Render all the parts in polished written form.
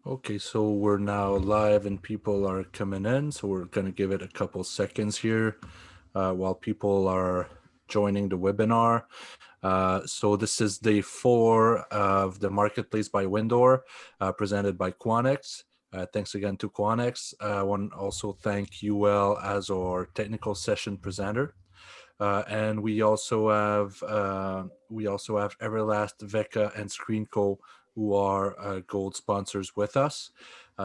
Okay, so we're now live and people are coming in, so we're going to give it a couple seconds here while people are joining the webinar. So this is day 4 of the Marketplace by Windor, presented by Quanex. Thanks again to Quanex. I want to also thank UL as our technical session presenter. And we also have Everlast, Vecca, and Screenco, who are gold sponsors with us.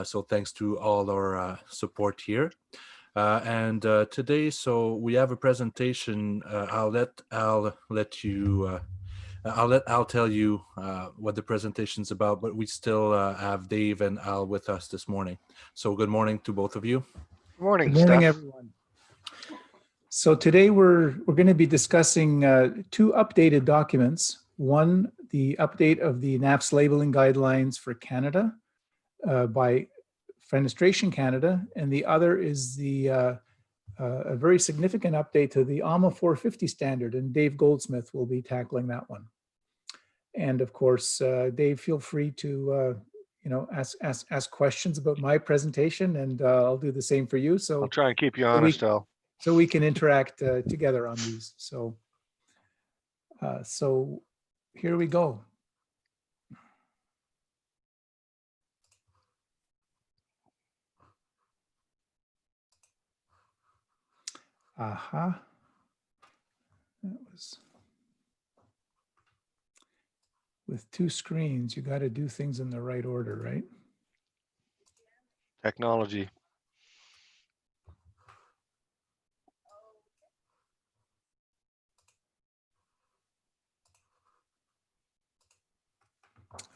So thanks to all our support here. And today, so we have a presentation. I'll let Al tell you what the presentation's about, but we still have Dave and Al with us this morning. So good morning to both of you. Good morning, Good morning, Steph. everyone. So today we're going to be discussing 2 updated documents. One, the update of the NAFS Labeling Guidelines for Canada by Fenestration Canada, and the other is a very significant update to the AAMA 450 standard, and Dave Goldsmith will be tackling that one. And of course, Dave, feel free to ask questions about my presentation, and I'll do the same for you. So I'll try and keep you honest, Al. So we can interact together on these. So here we go. Aha. That was with 2 screens. You got to do things in the right order, right? Technology.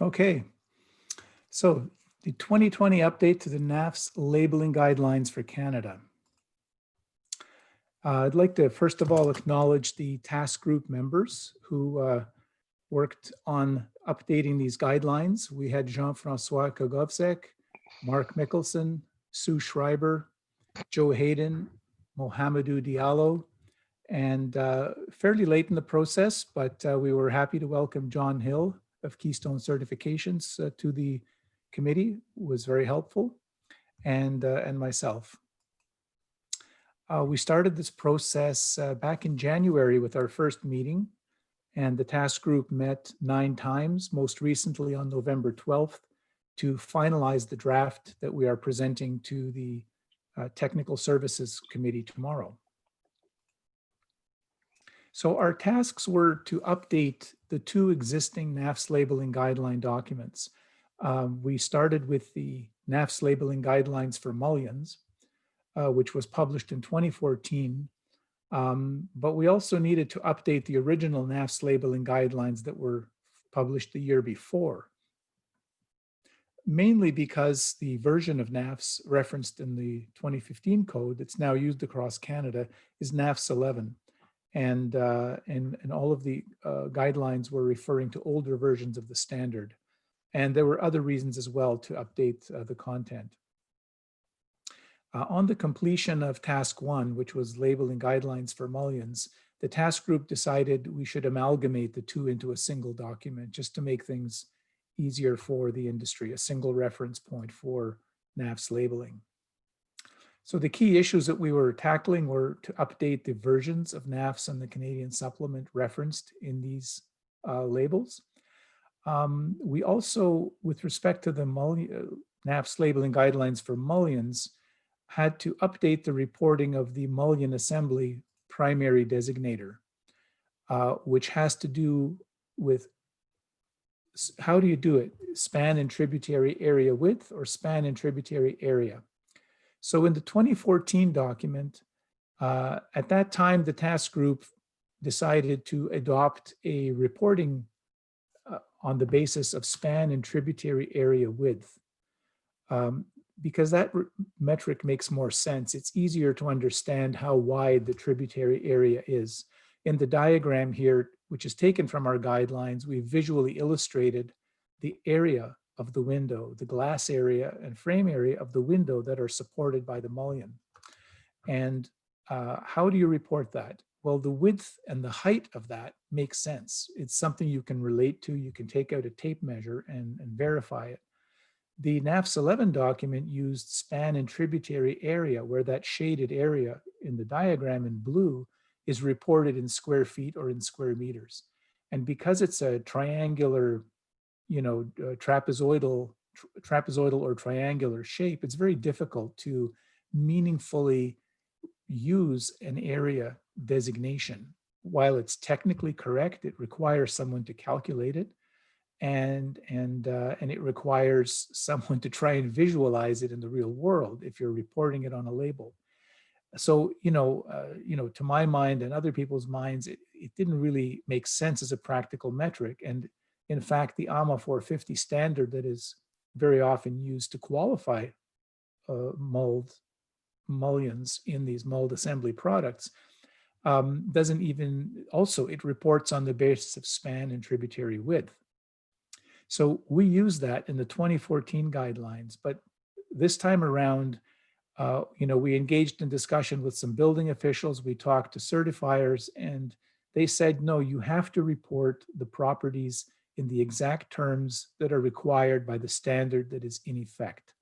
Okay, so the 2020 update to the NAFS Labeling Guidelines for Canada. I'd like to first of all acknowledge the task group members who worked on updating these guidelines. We had Jean-Francois Kogovsek, Mark Mickelson, Sue Schreiber, Joe Hayden, Mohamedou Diallo, and fairly late in the process, but we were happy to welcome John Hill of Keystone Certifications to the committee. It was very helpful, and myself. We started this process back in January with our first meeting, and the task group met 9 times, most recently on November 12th, to finalize the draft that we are presenting to the Technical Services Committee tomorrow. So our tasks were to update the 2 existing NAFS labeling guideline documents. We started with the NAFS Labeling Guidelines for Mullions, which was published in 2014. But we also needed to update the original NAFS labeling guidelines that were published the year before, mainly because the version of NAFS referenced in the 2015 code that's now used across Canada is NAFS 11. And all of the guidelines were referring to older versions of the standard. And there were other reasons as well to update the content. On the completion of task 1, which was labeling guidelines for mullions, the task group decided we should amalgamate the 2 into a single document just to make things easier for the industry, a single reference point for NAFS labeling. So the key issues that we were tackling were to update the versions of NAFS and the Canadian supplement referenced in these labels. We also, with respect to the NAFS labeling guidelines for mullions, had to update the reporting of the mullion assembly primary designator, which has to do with how do you do it? Span and tributary area width or span and tributary area. So in the 2014 document, at that time, the task group decided to adopt a reporting on the basis of span and tributary area width. Because that metric makes more sense. It's easier to understand how wide the tributary area is. In the diagram here, which is taken from our guidelines, we visually illustrated the area of the window, the glass area and frame area of the window that are supported by the mullion. And how do you report that? Well, the width and the height of that makes sense. It's something you can relate to. You can take out a tape measure and verify it. The NAFS 11 document used span and tributary area, where that shaded area in the diagram in blue is reported in square feet or in square meters. And because it's a triangular, trapezoidal or triangular shape, it's very difficult to meaningfully use an area designation. While it's technically correct, it requires someone to calculate it, and it requires someone to try and visualize it in the real world if you're reporting it on a label. So, to my mind and other people's minds, it didn't really make sense as a practical metric. And in fact, the AAMA 450 standard that is very often used to qualify mullions in these mulled assembly products doesn't even, also it reports on the basis of span and tributary width. So we use that in the 2014 guidelines, but this time around, we engaged in discussion with some building officials. We talked to certifiers, and they said, no, you have to report the properties in the exact terms that are required by the standard that is in effect.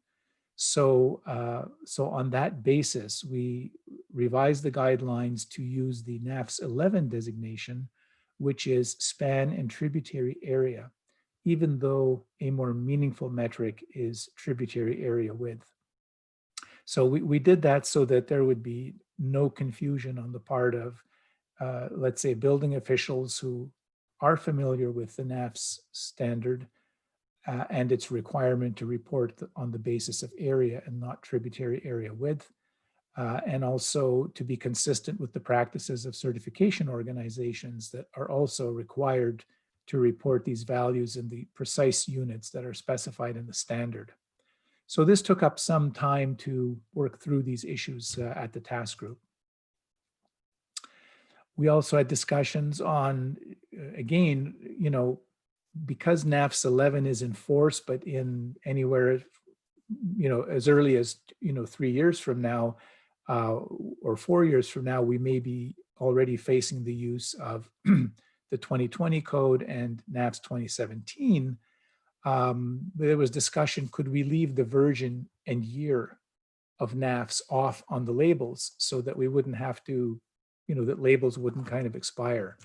So on that basis, we revised the guidelines to use the NAFS 11 designation, which is span and tributary area, even though a more meaningful metric is tributary area width. So we did that so that there would be no confusion on the part of, let's say, building officials who are familiar with the NAFS standard and its requirement to report on the basis of area and not tributary area width, and also to be consistent with the practices of certification organizations that are also required to report these values in the precise units that are specified in the standard. So this took up some time to work through these issues at the task group. We also had discussions on, again, because NAFS 11 is in force, but in anywhere, as early as, 3 years from now or 4 years from now, we may be already facing the use of the 2020 code and NAFS 2017. There was discussion, could we leave the version and year of NAFS off on the labels so that we wouldn't have to, that labels wouldn't kind of expire.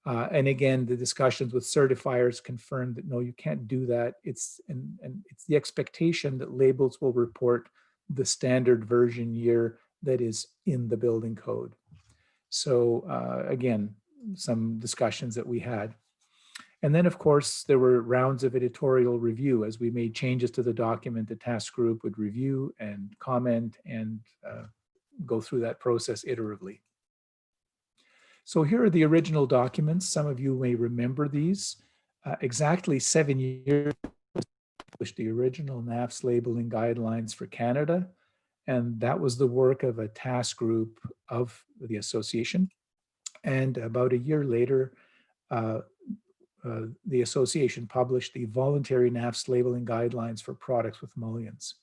And again, the discussions with certifiers confirmed that no, you can't do that. It's the expectation that labels will report the standard version year that is in the building code. So again, some discussions that we had. And then, of course, there were rounds of editorial review. As we made changes to the document, the task group would review and comment and go through that process iteratively. So here are the original documents. Some of you may remember these. Exactly 7 years published the original NAFS Labeling Guidelines for Canada. And that was the work of a task group of the association. And about a year later, the association published the Voluntary NAFS Labeling Guidelines for products with mullions.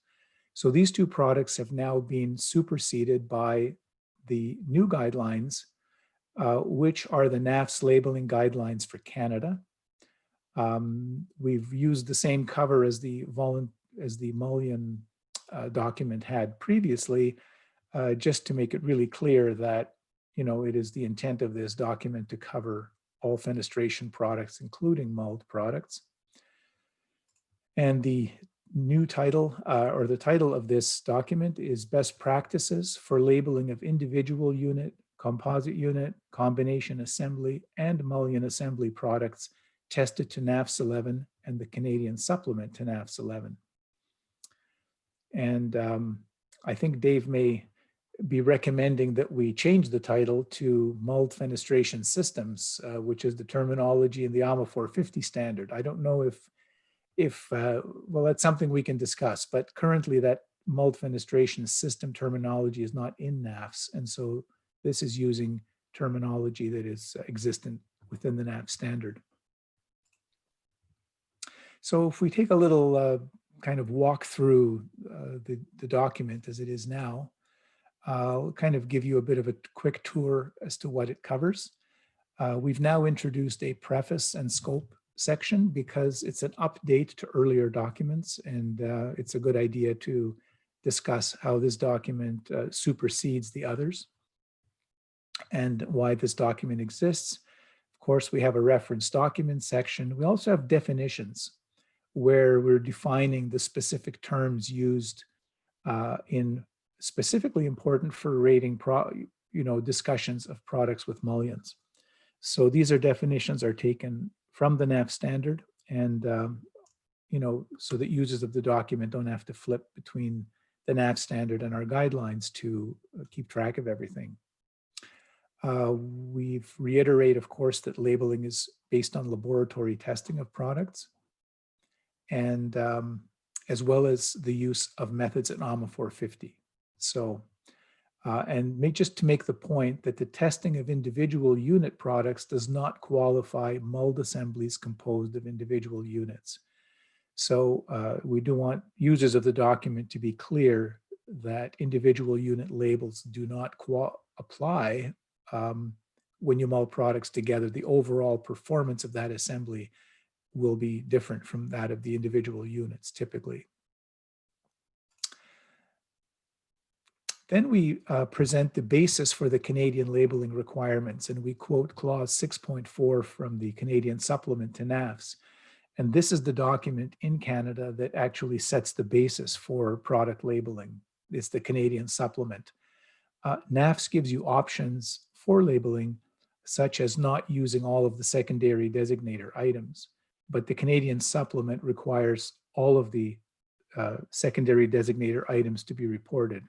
So these two products have now been superseded by the new guidelines, which are the NAFS Labeling Guidelines for Canada. We've used the same cover as the Mullion document had previously, just to make it really clear that, it is the intent of this document to cover all fenestration products, including mulled products. And the new title, or the title of this document, is Best Practices for Labeling of Individual Unit, Composite Unit, Combination Assembly, and Mullion Assembly products tested to NAFS 11 and the Canadian supplement to NAFS 11. And I think Dave may be recommending that we change the title to Mulled Fenestration Systems, which is the terminology in the AAMA 450 standard. I don't know if well, that's something we can discuss, but currently that Mulled Fenestration System terminology is not in NAFS. And so this is using terminology that is existent within the NAFS standard. So if we take a little kind of walk through the document as it is now, I'll kind of give you a bit of a quick tour as to what it covers. We've now introduced a preface and scope section because it's an update to earlier documents, and it's a good idea to discuss how this document supersedes the others and why this document exists. Of course, we have a reference document section. We also have definitions where we're defining the specific terms used in specifically important for rating discussions of products with mullions. So these definitions are taken from the NAFS standard, and so that users of the document don't have to flip between the NAFS standard and our guidelines to keep track of everything. We've reiterated, of course, that labeling is based on laboratory testing of products, and as well as the use of methods at AAMA 450. So, just to make the point that the testing of individual unit products does not qualify mulled assemblies composed of individual units. So we do want users of the document to be clear that individual unit labels do not apply when you mull products together. The overall performance of that assembly will be different from that of the individual units typically. Then we present the basis for the Canadian labeling requirements, and we quote clause 6.4 from the Canadian supplement to NAFS. And this is the document in Canada that actually sets the basis for product labeling. It's the Canadian supplement. NAFS gives you options for labeling, such as not using all of the secondary designator items, but the Canadian supplement requires all of the secondary designator items to be reported.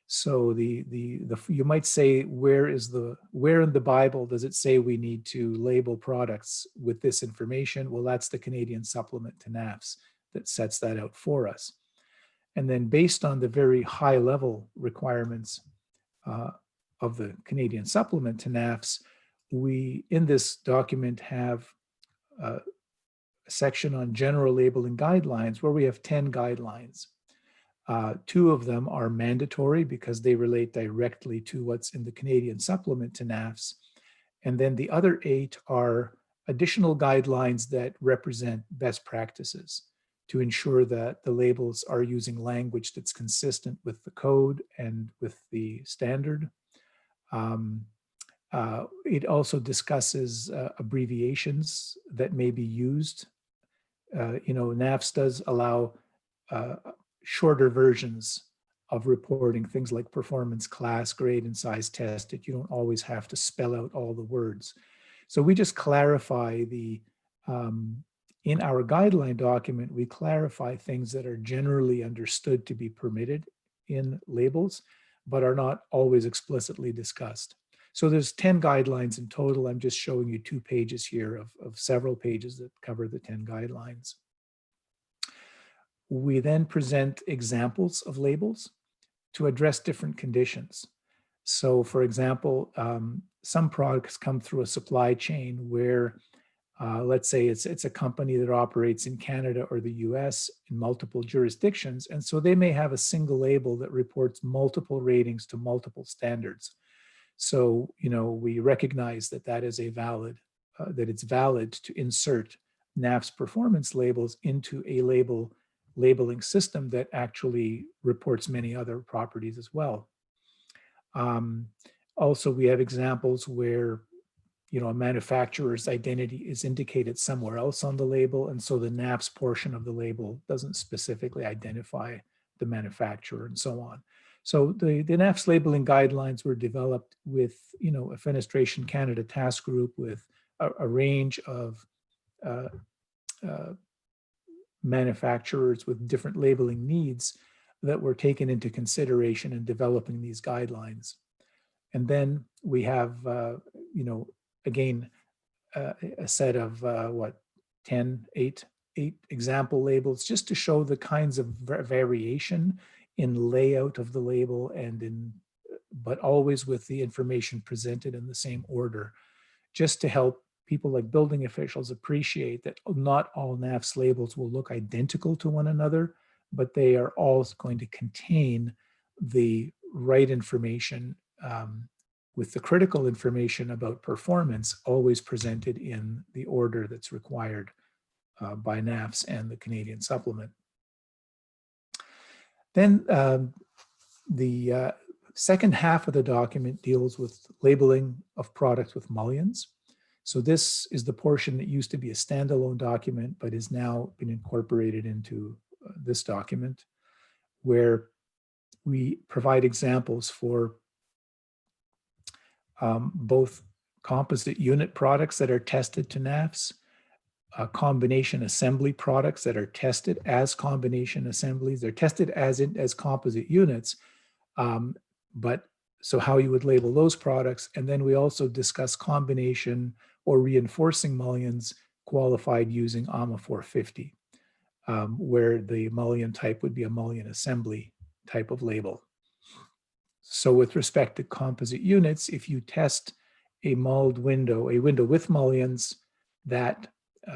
So you might say, where in the Bible does it say we need to label products with this information? Well, that's the Canadian supplement to NAFS that sets that out for us. And then based on the very high level requirements of the Canadian supplement to NAFS, we in this document have a section on general labeling guidelines where we have 10 guidelines. 2 of them are mandatory because they relate directly to what's in the Canadian supplement to NAFS. And then the other 8 are additional guidelines that represent best practices to ensure that the labels are using language that's consistent with the code and with the standard. It also discusses abbreviations that may be used. NAFS does allow shorter versions of reporting things like performance, class, grade, and size tested. You don't always have to spell out all the words. So we just clarify in our guideline document, we clarify things that are generally understood to be permitted in labels, but are not always explicitly discussed. So there's 10 guidelines in total. I'm just showing you 2 pages here of several pages that cover the 10 guidelines. We then present examples of labels to address different conditions. So for example, some products come through a supply chain where, let's say it's a company that operates in Canada or the US in multiple jurisdictions. And so they may have a single label that reports multiple ratings to multiple standards. So, we recognize that that is that it's valid to insert NAFS performance labels into a labeling system that actually reports many other properties as well. Also, we have examples where, a manufacturer's identity is indicated somewhere else on the label, and so the NAFS portion of the label doesn't specifically identify the manufacturer and so on. So the NAFS labeling guidelines were developed with, a Fenestration Canada task group with a range of manufacturers with different labeling needs that were taken into consideration in developing these guidelines. And then we have, again, a set of 8 example labels just to show the kinds of variation in layout of the label but always with the information presented in the same order, just to help people like building officials appreciate that not all NAFS labels will look identical to one another, but they are all going to contain the right information with the critical information about performance always presented in the order that's required by NAFS and the Canadian Supplement. Then the second half of the document deals with labeling of products with mullions. So this is the portion that used to be a standalone document, but is now been incorporated into this document, where we provide examples for both composite unit products that are tested to NAFS, combination assembly products that are tested as combination assemblies. They're tested as composite units, but so how you would label those products. And then we also discuss combination or reinforcing mullions qualified using AAMA 450, where the mullion type would be a mullion assembly type of label. So with respect to composite units, if you test a mulled window, a window with mullions that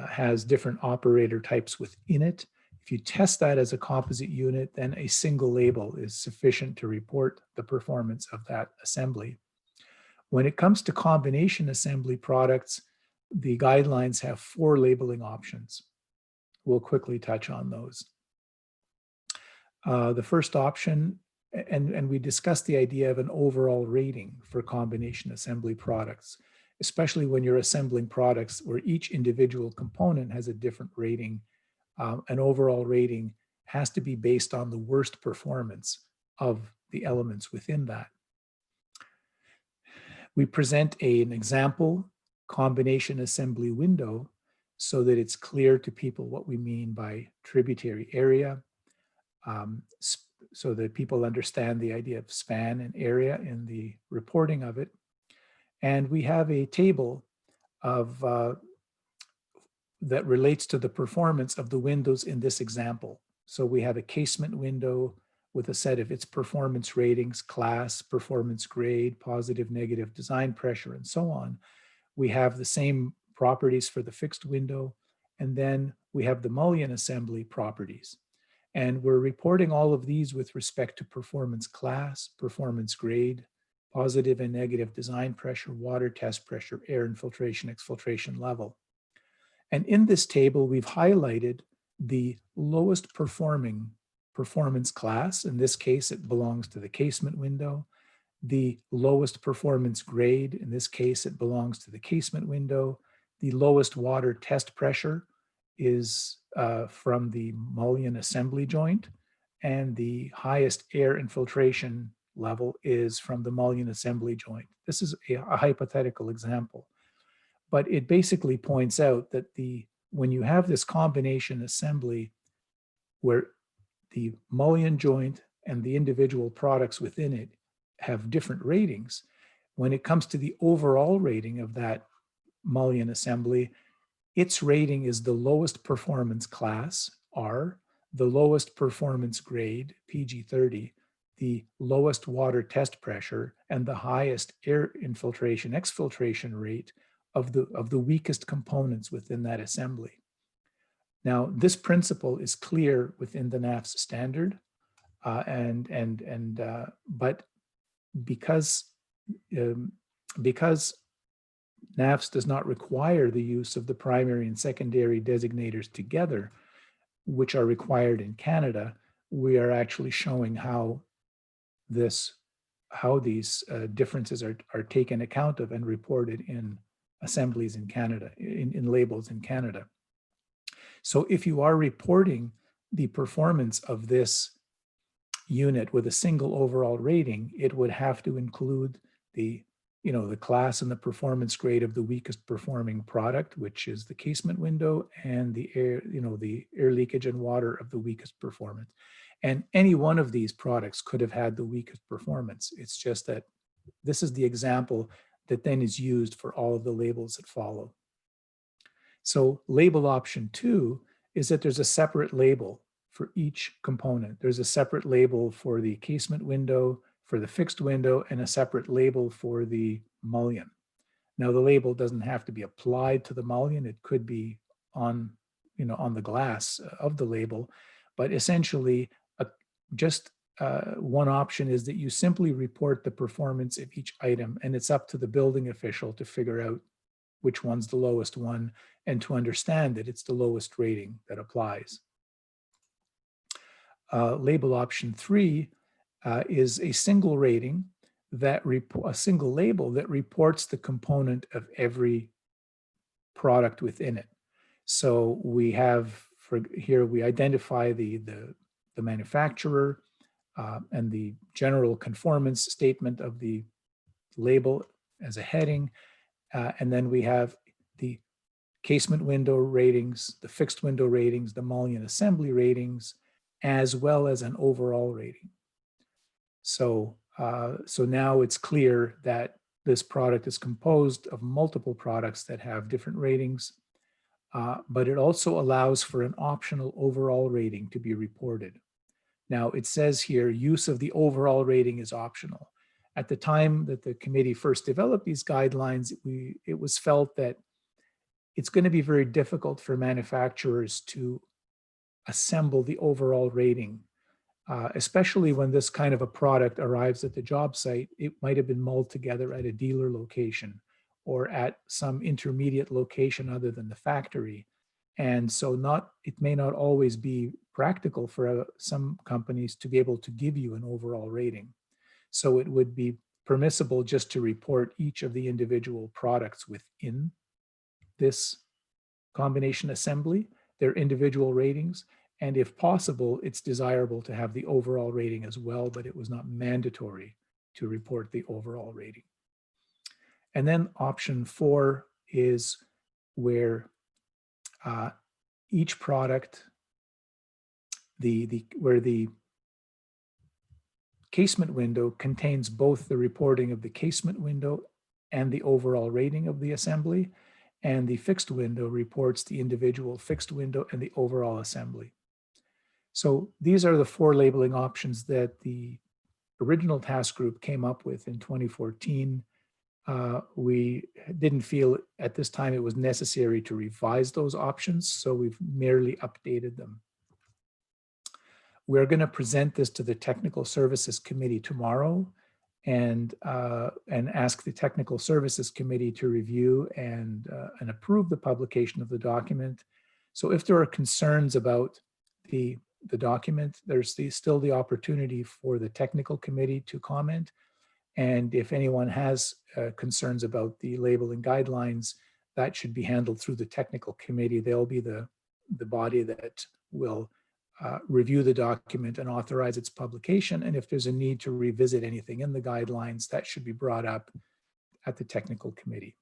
has different operator types within it, if you test that as a composite unit, then a single label is sufficient to report the performance of that assembly. When it comes to combination assembly products, the guidelines have 4 labeling options. We'll quickly touch on those. The first option, and we discussed the idea of an overall rating for combination assembly products, especially when you're assembling products where each individual component has a different rating. An overall rating has to be based on the worst performance of the elements within that. We present an example combination assembly window so that it's clear to people what we mean by tributary area, so that people understand the idea of span and area in the reporting of it. And we have a table of that relates to the performance of the windows in this example. So we have a casement window with a set of its performance ratings, class, performance grade, positive, negative, design pressure, and so on. We have the same properties for the fixed window, and then we have the mullion assembly properties. And we're reporting all of these with respect to performance class, performance grade, positive and negative design pressure, water test pressure, air infiltration, exfiltration level. And in this table, we've highlighted the lowest performing performance class. In this case, it belongs to the casement window. The lowest performance grade, in this case, it belongs to the casement window. The lowest water test pressure is from the mullion assembly joint, and the highest air infiltration level is from the mullion assembly joint. This is a hypothetical example, but it basically points out that when you have this combination assembly where the mullion joint and the individual products within it have different ratings, when it comes to the overall rating of that mullion assembly, its rating is the lowest performance class, R, the lowest performance grade, PG30, the lowest water test pressure, and the highest air infiltration, exfiltration rate of the weakest components within that assembly. Now, this principle is clear within the NAFS standard, but because NAFS does not require the use of the primary and secondary designators together, which are required in Canada, we are actually showing how these differences are taken account of and reported in assemblies in Canada, in labels in Canada. So if you are reporting the performance of this unit with a single overall rating, it would have to include the class and the performance grade of the weakest performing product, which is the casement window, and the air, the air leakage and water of the weakest performance. And any one of these products could have had the weakest performance. It's just that this is the example that then is used for all of the labels that follow. So label option 2 is that there's a separate label for each component. There's a separate label for the casement window, for the fixed window, and a separate label for the mullion. Now the label doesn't have to be applied to the mullion. It could be on the glass of the label, but essentially one option is that you simply report the performance of each item, and it's up to the building official to figure out which one's the lowest one and to understand that it's the lowest rating that applies. Label option 3 is a single rating that a single label that reports the component of every product within it. So we have here we identify the manufacturer and the general conformance statement of the label as a heading, and then we have the casement window ratings, the fixed window ratings, the mullion assembly ratings, as well as an overall rating. So, so now it's clear that this product is composed of multiple products that have different ratings, but it also allows for an optional overall rating to be reported. Now it says here, use of the overall rating is optional. At the time that the committee first developed these guidelines, it was felt that it's going to be very difficult for manufacturers to assemble the overall rating, especially when this kind of a product arrives at the job site. It might have been mulled together at a dealer location or at some intermediate location other than the factory. And so it may not always be practical for some companies to be able to give you an overall rating. So it would be permissible just to report each of the individual products within this combination assembly, their individual ratings, and if possible, it's desirable to have the overall rating as well, but it was not mandatory to report the overall rating. And then option 4 is where each product, where the casement window contains both the reporting of the casement window and the overall rating of the assembly, and the fixed window reports the individual fixed window and the overall assembly. So these are the 4 labeling options that the original task group came up with in 2014. We didn't feel at this time it was necessary to revise those options, so we've merely updated them. We're going to present this to the Technical Services Committee tomorrow and ask the Technical Services Committee to review and approve the publication of the document. So if there are concerns about the document, there's still the opportunity for the Technical Committee to comment. And if anyone has concerns about the labeling guidelines, that should be handled through the Technical Committee. They'll be the body that will review the document and authorize its publication. And if there's a need to revisit anything in the guidelines, that should be brought up at the Technical Committee.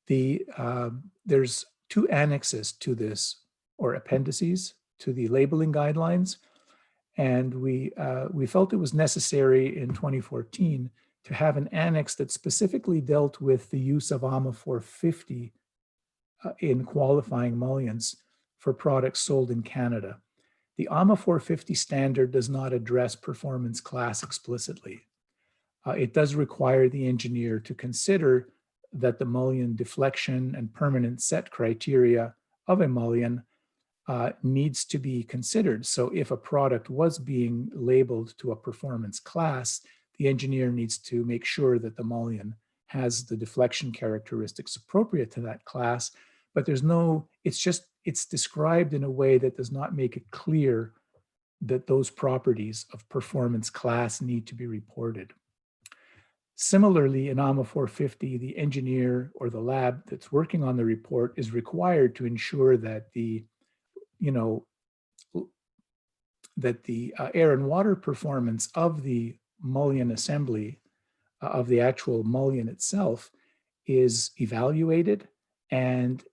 There's 2 annexes to this, or appendices to the labeling guidelines. And we felt it was necessary in 2014 to have an annex that specifically dealt with the use of AAMA 450 in qualifying mullions for products sold in Canada. The AAMA 450 standard does not address performance class explicitly. It does require the engineer to consider that the mullion deflection and permanent set criteria of a mullion needs to be considered. So if a product was being labeled to a performance class, the engineer needs to make sure that the mullion has the deflection characteristics appropriate to that class. But there's no, it's described in a way that does not make it clear that those properties of performance class need to be reported. Similarly, in AAMA 450, the engineer or the lab that's working on the report is required to ensure that the air and water performance of the mullion assembly, of the actual mullion itself, is evaluated and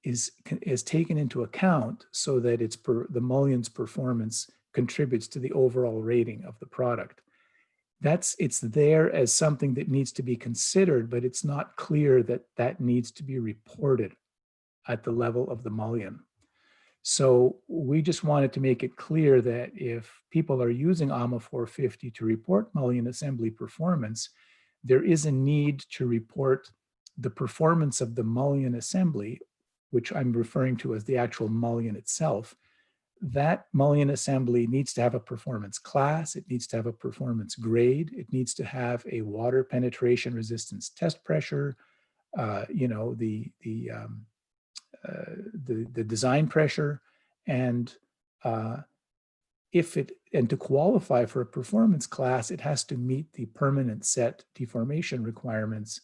is taken into account so that the mullion's performance contributes to the overall rating of the product. It's there as something that needs to be considered, but it's not clear that that needs to be reported at the level of the mullion. So we just wanted to make it clear that if people are using AAMA 450 to report mullion assembly performance, there is a need to report the performance of the mullion assembly, which I'm referring to as the actual mullion itself. That mullion assembly needs to have a performance class, it needs to have a performance grade, it needs to have a water penetration resistance test pressure, you know, the design pressure, and and to qualify for a performance class, it has to meet the permanent set deformation requirements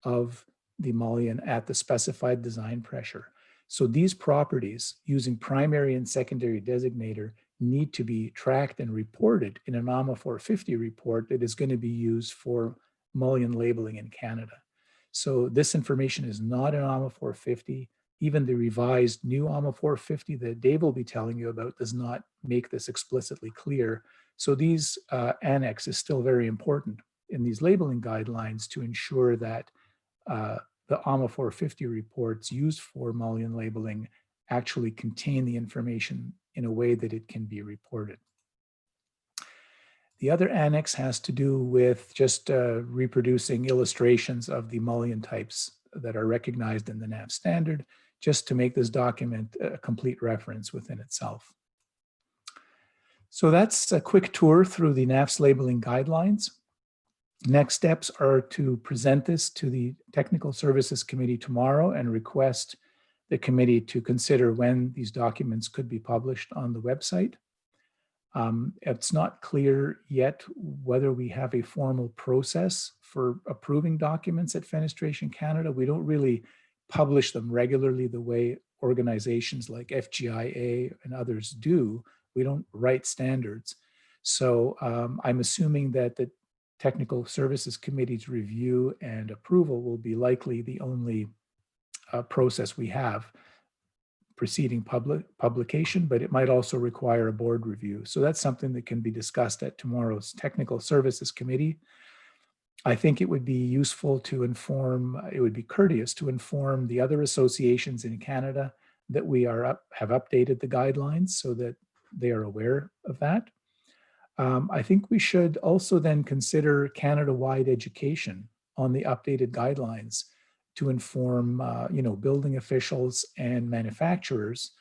of the mullion at the specified design pressure. So these properties using primary and secondary designator need to be tracked and reported in an AAMA 450 report that is going to be used for mullion labeling in Canada. So this information is not in AAMA 450. Even the revised new AAMA 450 that Dave will be telling you about does not make this explicitly clear. So these annex is still very important in these labeling guidelines to ensure that the AAMA 450 reports used for mullion labeling actually contain the information in a way that it can be reported. The other annex has to do with just reproducing illustrations of the mullion types that are recognized in the NAFS standard, just to make this document a complete reference within itself. So that's a quick tour through the NAFS labeling guidelines. Next steps are to present this to the Technical Services Committee tomorrow and request the committee to consider when these documents could be published on the website. It's not clear yet whether we have a formal process for approving documents at Fenestration Canada. We don't really publish them regularly the way organizations like FGIA and others do. We don't write standards. So I'm assuming that the Technical Services Committee's review and approval will be likely the only process we have preceding publication, but it might also require a board review. So that's something that can be discussed at tomorrow's Technical Services Committee. I think it would be useful to inform, it would be courteous to inform the other associations in Canada that we have updated the guidelines so that they are aware of that. I think we should also then consider Canada-wide education on the updated guidelines to inform, you know, building officials and manufacturers.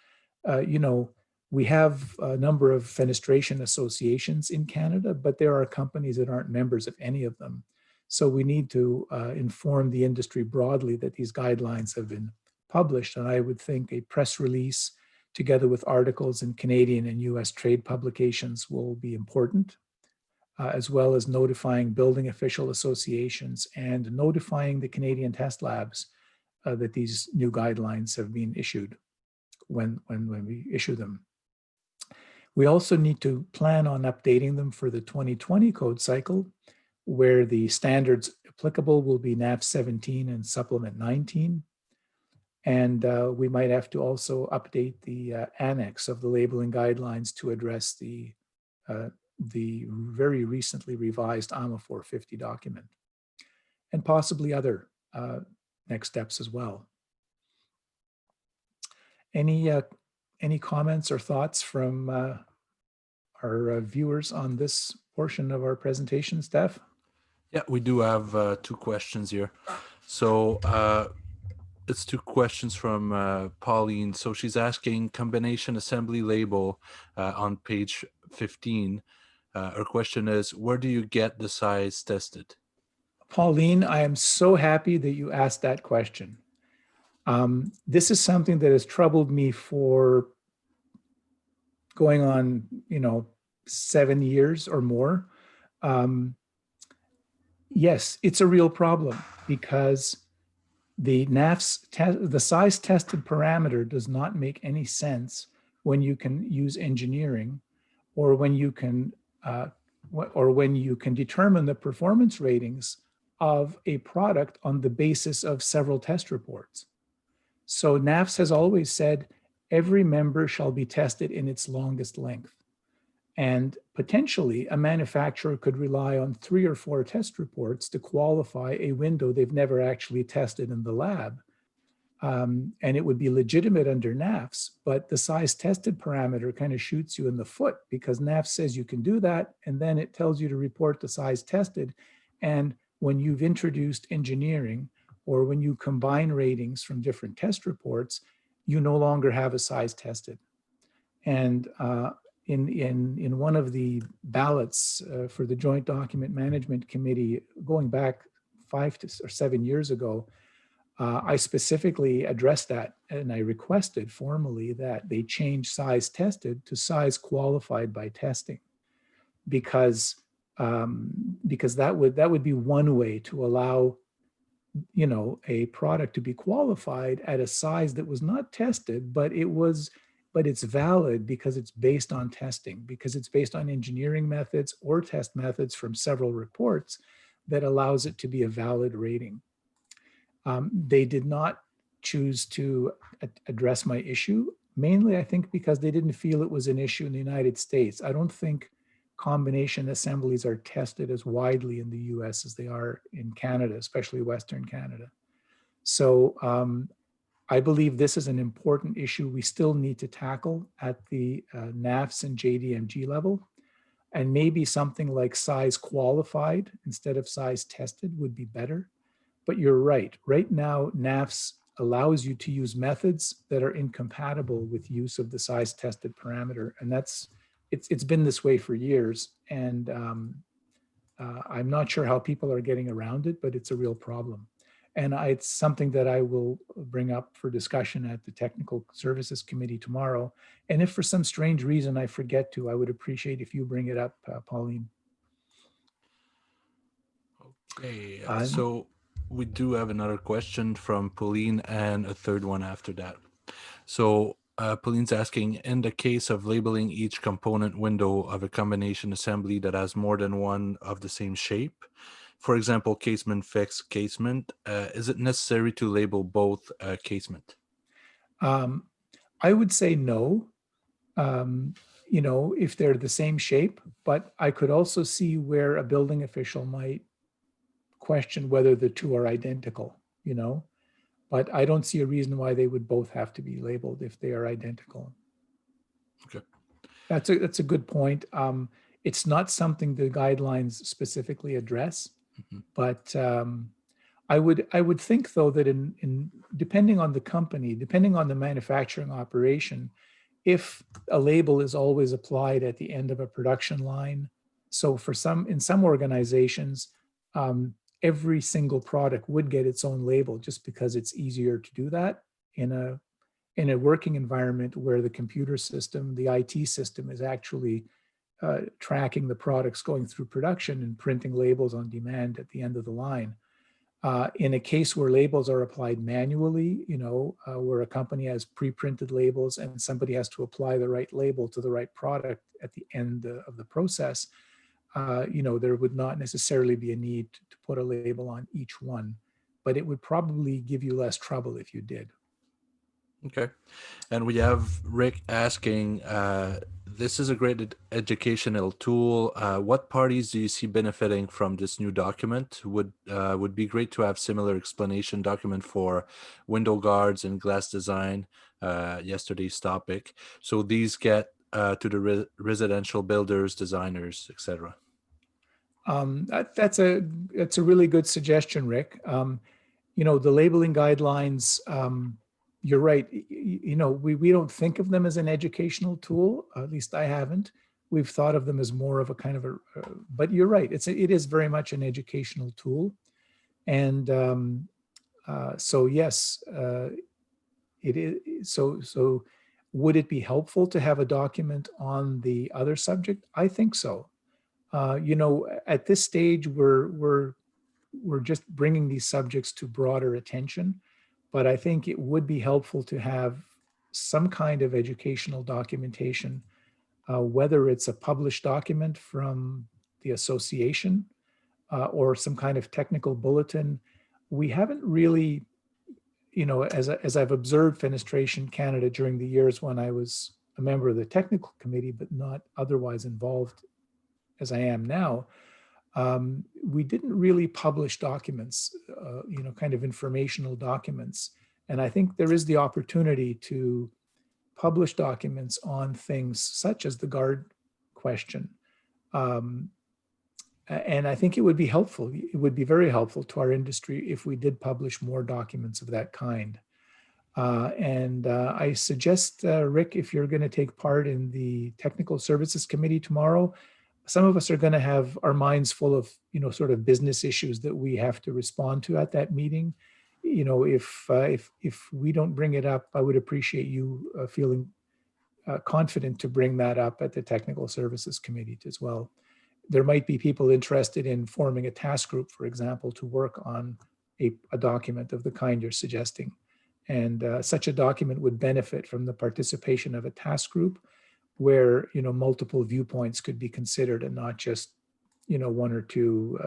You know, we have a number of fenestration associations in Canada, but there are companies that aren't members of any of them. So we need to inform the industry broadly that these guidelines have been published. And I would think a press release together with articles in Canadian and US trade publications will be important, as well as notifying building official associations and notifying the Canadian test labs that these new guidelines have been issued when we issue them. We also need to plan on updating them for the 2020 code cycle, where the standards applicable will be NAFS 17 and Supplement 19. And we might have to also update the annex of the labeling guidelines to address the very recently revised AAMA 450 document, and possibly other next steps as well. Any comments or thoughts from our viewers on this portion of our presentation, Steph? Yeah, we do have 2 questions here. So it's 2 questions from Pauline. So she's asking combination assembly label on page 15. Her question is, where do you get the size tested? Pauline, I am so happy that you asked that question. This is something that has troubled me for going on, you know, 7 years or more. Yes, it's a real problem because the NAFS, the size tested parameter does not make any sense when you can use engineering or when you can determine the performance ratings of a product on the basis of several test reports. So NAFS has always said every member shall be tested in its longest length. And potentially a manufacturer could rely on 3 or 4 test reports to qualify a window they've never actually tested in the lab. And it would be legitimate under NAFS, but the size tested parameter kind of shoots you in the foot because NAFS says you can do that, and then it tells you to report the size tested. And when you've introduced engineering or when you combine ratings from different test reports, you no longer have a size tested. And in one of the ballots for the Joint Document Management Committee, going back 5 or 7 years ago, I specifically addressed that, and I requested formally that they change size tested to size qualified by testing, because that would be one way to allow, you know, a product to be qualified at a size that was not tested, but it's valid because it's based on testing, because it's based on engineering methods or test methods from several reports that allows it to be a valid rating. They did not choose to address my issue, mainly I think because they didn't feel it was an issue in the United States. I don't think combination assemblies are tested as widely in the US as they are in Canada, especially Western Canada. So I believe this is an important issue we still need to tackle at the NAFS and JDMG level. And maybe something like size qualified instead of size tested would be better. But you're right. Right now, NAFS allows you to use methods that are incompatible with use of the size tested parameter. And it's been this way for years. And I'm not sure how people are getting around it, but it's a real problem. And it's something that I will bring up for discussion at the Technical Services Committee tomorrow. And if for some strange reason I forget to, I would appreciate if you bring it up, Pauline. Okay, so we do have another question from Pauline and a third one after that. So Pauline's asking, in the case of labeling each component window of a combination assembly that has more than one of the same shape, for example, casement fixed casement, is it necessary to label both casement? I would say no, you know, if they're the same shape, but I could also see where a building official might question whether the two are identical, you know, but I don't see a reason why they would both have to be labeled if they are identical. Okay. That's a good point. It's not something the guidelines specifically address, but I would think though that in depending on the company, depending on the manufacturing operation, if a label is always applied at the end of a production line, so in some organizations, every single product would get its own label just because it's easier to do that in a working environment where the computer system, the IT system is actually tracking the products going through production and printing labels on demand at the end of the line. In a case where labels are applied manually, you know, where a company has pre-printed labels and somebody has to apply the right label to the right product at the end of the process, you know, there would not necessarily be a need to put a label on each one, but it would probably give you less trouble if you did. Okay. And we have Rick asking, this is a great educational tool. What parties do you see benefiting from this new document? Would be great to have similar explanation document for window guards and glass design, yesterday's topic. So these get to the residential builders, designers, etc. That's a really good suggestion, Rick. You know, the labeling guidelines, you're right. You know, we don't think of them as an educational tool. At least I haven't. We've thought of them as more of a kind of but you're right. It is very much an educational tool. And so yes, it is. So would it be helpful to have a document on the other subject? I think so. You know, at this stage, we're just bringing these subjects to broader attention, but I think it would be helpful to have some kind of educational documentation, whether it's a published document from the association or some kind of technical bulletin. We haven't really, you know, as I've observed Fenestration Canada during the years when I was a member of the technical committee, but not otherwise involved as I am now, we didn't really publish documents, you know, kind of informational documents. And I think there is the opportunity to publish documents on things such as the guard question. And I think it would be helpful. It would be very helpful to our industry if we did publish more documents of that kind. And I suggest, Rick, if you're going to take part in the Technical Services Committee tomorrow, some of us are going to have our minds full of, you know, sort of business issues that we have to respond to at that meeting. if we don't bring it up, I would appreciate you feeling confident to bring that up at the Technical Services Committee as well. There might be people interested in forming a task group, for example, to work on a document of the kind you're suggesting. And such a document would benefit from the participation of a task group where, multiple viewpoints could be considered and not just, one or two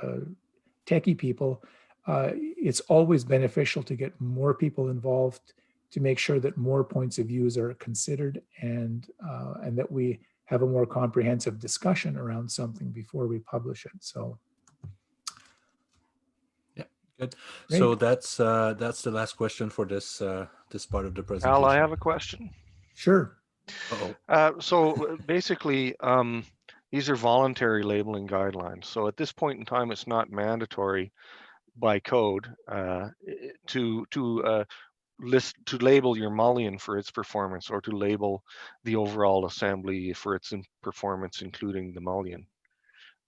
techie people. It's always beneficial to get more people involved to make sure that more points of views are considered and that we have a more comprehensive discussion around something before we publish it. So, yeah, good. Great. So that's the last question for this this part of the presentation. Al, I have a question. Sure. So basically, these are voluntary labeling guidelines. So at this point in time, it's not mandatory by code to label your mullion for its performance, or to label the overall assembly for its performance, including the mullion.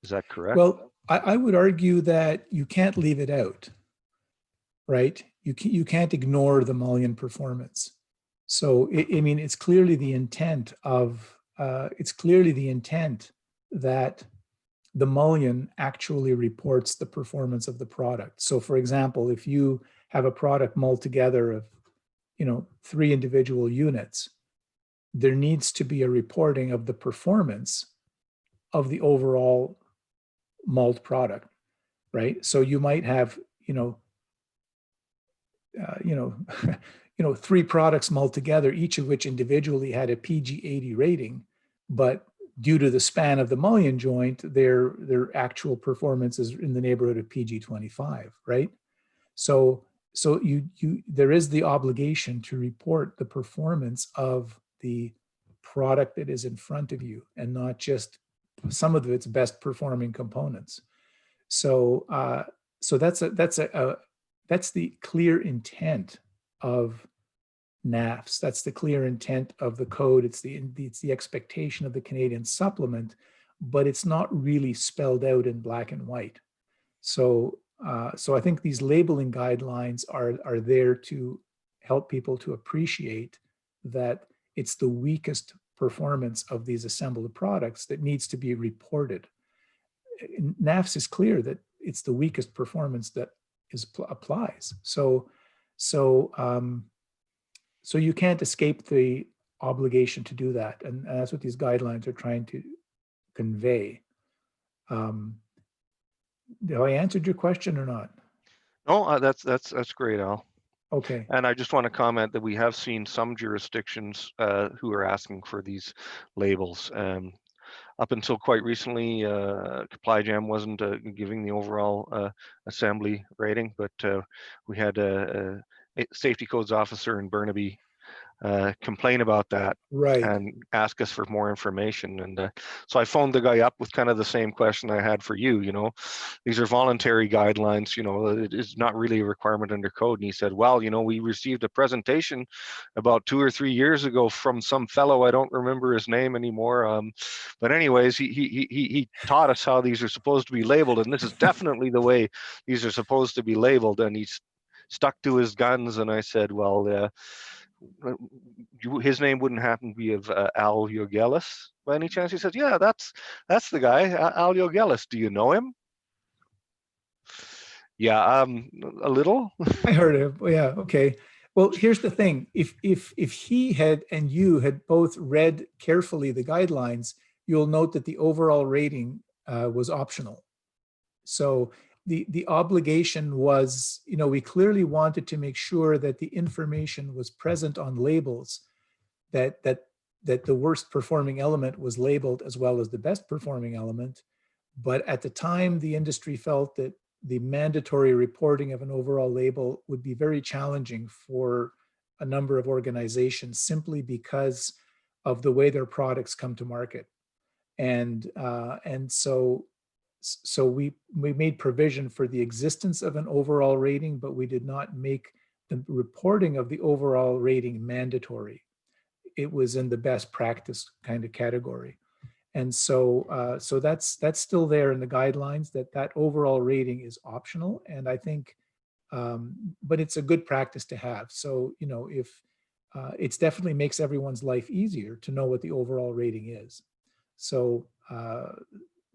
Is that correct? Well, I would argue that you can't leave it out, right? You can't ignore the mullion performance. So it's clearly the intent of that the mullion actually reports the performance of the product. So, for example, if you have a product mulled together of 3 individual units, there needs to be a reporting of the performance of the overall mulled product, right? So you might have 3 products mulled together, each of which individually had a PG80 rating, but due to the span of the mullion joint, their actual performance is in the neighborhood of PG25, right? So there is the obligation to report the performance of the product that is in front of you, and not just some of its best performing components. So that's the clear intent of NAFS. That's the clear intent of the code. It's the expectation of the Canadian supplement, but it's not really spelled out in black and white. So I think these labeling guidelines are there to help people to appreciate that it's the weakest performance of these assembled products that needs to be reported. NAFS is clear that it's the weakest performance that applies. So you can't escape the obligation to do that, and that's what these guidelines are trying to convey. Have I answered your question or not? No, that's great, Al. Okay. And I just want to comment that we have seen some jurisdictions who are asking for these labels. Up until quite recently, ComplyJam wasn't giving the overall assembly rating, but we had a safety codes officer in Burnaby complain about that, Right, and ask us for more information. And so I phoned the guy up with kind of the same question I had for you. These are voluntary guidelines. It is not really a requirement under code. And he said, well, we received a presentation about 2 or 3 years ago from some fellow. I don't remember his name anymore. But anyways, he taught us how these are supposed to be labeled, and this is definitely the way these are supposed to be labeled. And he's stuck to his guns. And I said, well, his name wouldn't happen to be of Al Jaugelis by any chance? He said, yeah, that's the guy, Al Jaugelis. Do you know him? Yeah, a little. I heard it. Yeah, okay. Well, here's the thing. If he had and you had both read carefully the guidelines, you'll note that the overall rating was optional. So the obligation was, we clearly wanted to make sure that the information was present on labels, that the worst performing element was labeled as well as the best performing element. But at the time, the industry felt that the mandatory reporting of an overall label would be very challenging for a number of organizations, simply because of the way their products come to market. And so we made provision for the existence of an overall rating, but we did not make the reporting of the overall rating mandatory. It was in the best practice kind of category. And so that's still there in the guidelines, that overall rating is optional. And I think but it's a good practice to have. So, you know, if it definitely makes everyone's life easier to know what the overall rating is. So,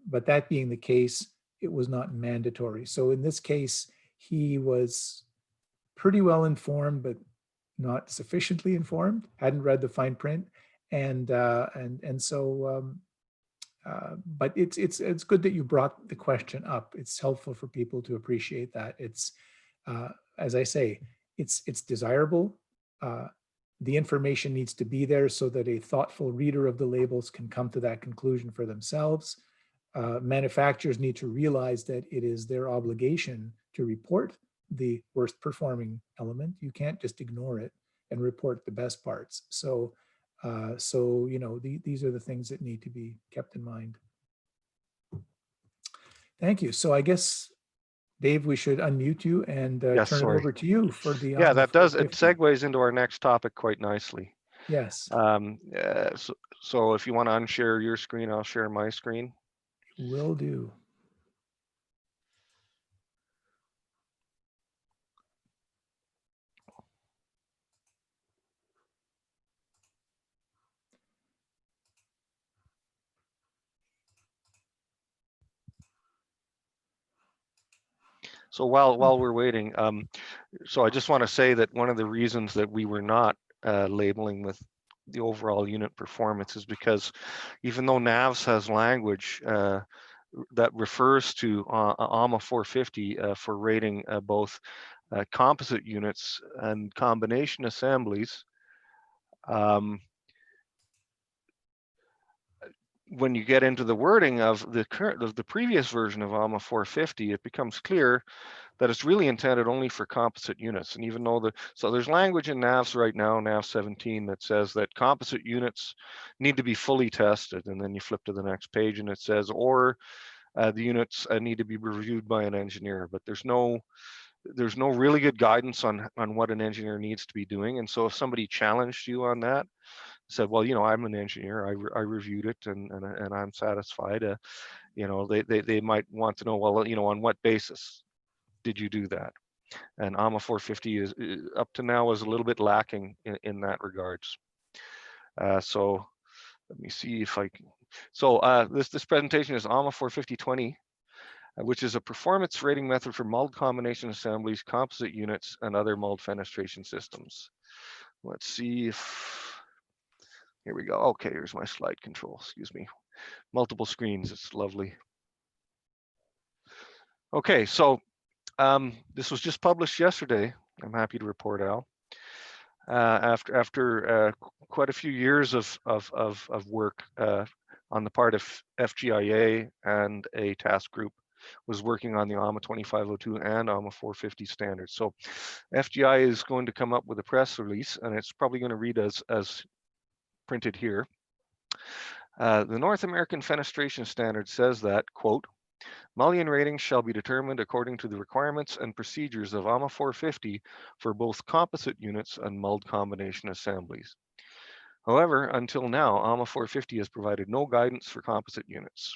but that being the case, it was not mandatory. So in this case, he was pretty well informed, but not sufficiently informed, hadn't read the fine print. And so, but it's good that you brought the question up. It's helpful for people to appreciate that. It's, as I say, it's desirable. The information needs to be there so that a thoughtful reader of the labels can come to that conclusion for themselves. Manufacturers need to realize that it is their obligation to report the worst performing element. You can't just ignore it and report the best parts. So, you know, these are the things that need to be kept in mind. Thank you. So I guess, Dave, we should unmute you and Yes, turn sorry. it over to you for the Yeah, that does, it 450. segues into our next topic quite nicely. Yes, So if you want to unshare your screen, I'll share my screen. will do. So while we're waiting, so I just want to say that one of the reasons that we were not labeling with the overall unit performance is because even though NAVS has language that refers to AAMA 450 for rating both composite units and combination assemblies, when you get into the wording of the previous version of AAMA 450, it becomes clear that it's really intended only for composite units. And even though so there's language in NAVS right now, NAVS 17, that says that composite units need to be fully tested. And then you flip to the next page and it says, or the units need to be reviewed by an engineer. But there's no really good guidance on what an engineer needs to be doing. And so if somebody challenged you on that, said, well, you know, I'm an engineer, I reviewed it and I'm satisfied, you know, they might want to know, well, you know, on what basis did you do that? And AAMA 450 is up to now is a little bit lacking in that regards. So let me see if I can. So this presentation is AAMA 450-20, which is a performance rating method for mulled combination assemblies, composite units, and other mulled fenestration systems. Let's see if, here we go. Okay, here's my slide control, excuse me. Multiple screens, it's lovely. Okay, so this was just published yesterday. I'm happy to report, Al. After quite a few years of work on the part of FGIA, and a task group was working on the AAMA 2502 and AAMA 450 standards. So FGI is going to come up with a press release, and it's probably going to read as printed here. The North American Fenestration Standard says that, quote, Mullion ratings shall be determined according to the requirements and procedures of AAMA 450 for both composite units and mulled combination assemblies. However, until now, AAMA 450 has provided no guidance for composite units.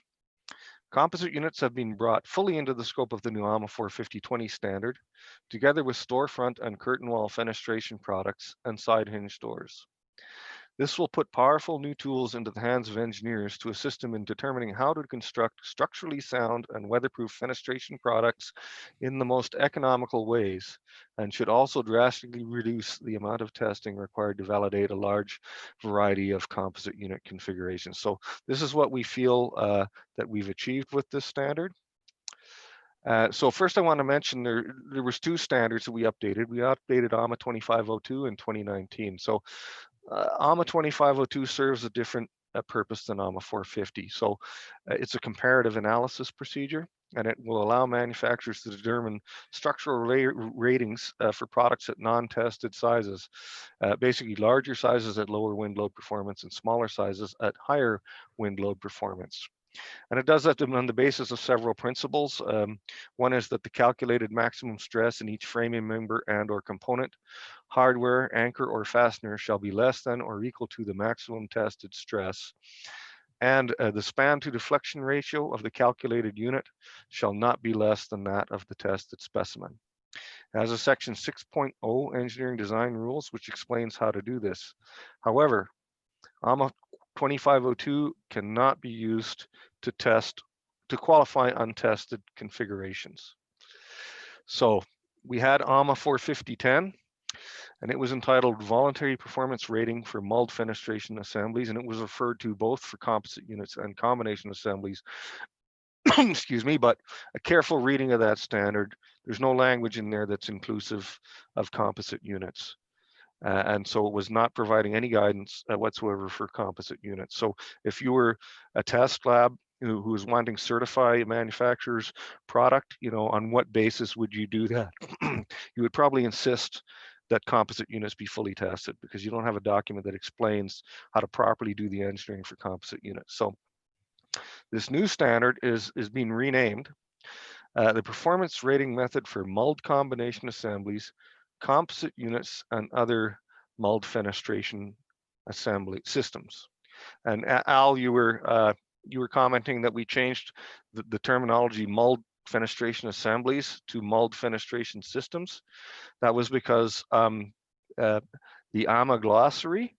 Composite units have been brought fully into the scope of the new AAMA 450-20 standard, together with storefront and curtain wall fenestration products and side hinge doors. This will put powerful new tools into the hands of engineers to assist them in determining how to construct structurally sound and weatherproof fenestration products in the most economical ways, and should also drastically reduce the amount of testing required to validate a large variety of composite unit configurations. So this is what we feel that we've achieved with this standard. So first I want to mention there was two standards that we updated. We updated AAMA 2502 in 2019. So AAMA 2502 serves a different purpose than AAMA 450. So it's a comparative analysis procedure, and it will allow manufacturers to determine structural ratings for products at non-tested sizes, basically larger sizes at lower wind load performance and smaller sizes at higher wind load performance. And it does that on the basis of several principles. One is that the calculated maximum stress in each framing member and or component, hardware, anchor, or fastener shall be less than or equal to the maximum tested stress. And the span to deflection ratio of the calculated unit shall not be less than that of the tested specimen. It has a section 6.0 engineering design rules, which explains how to do this. However, AAMA 2502 cannot be used to qualify untested configurations. So we had AAMA 45010, and it was entitled Voluntary Performance Rating for Mulled Fenestration Assemblies, and it was referred to both for composite units and combination assemblies. Excuse me, but a careful reading of that standard, there's no language in there that's inclusive of composite units. And so it was not providing any guidance whatsoever for composite units. So if you were a test lab who was wanting to certify a manufacturer's product, on what basis would you do that? You would probably insist that composite units be fully tested, because you don't have a document that explains how to properly do the engineering for composite units. So this new standard is being renamed the Performance Rating Method for Mulled Combination Assemblies, Composite Units, and Other Mulled Fenestration Assembly Systems. And Al, you were commenting that we changed the terminology Mulled Fenestration Assemblies to Mulled Fenestration Systems. That was because the AAMA glossary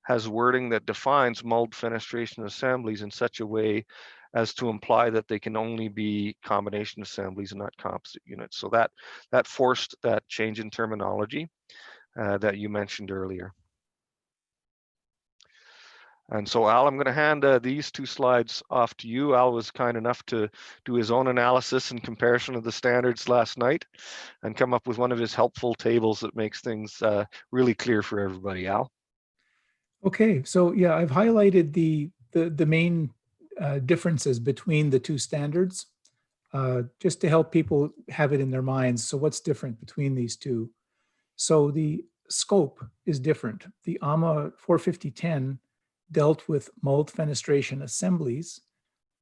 has wording that defines mulled fenestration assemblies in such a way as to imply that they can only be combination assemblies and not composite units. So that forced that change in terminology that you mentioned earlier. And so Al, I'm going to hand these two slides off to you. Al was kind enough to do his own analysis and comparison of the standards last night and come up with one of his helpful tables that makes things really clear for everybody. Al? Okay, so yeah, I've highlighted the main differences between the two standards, just to help people have it in their minds. So what's different between these two? So the scope is different. The AAMA 45010 dealt with mulled fenestration assemblies,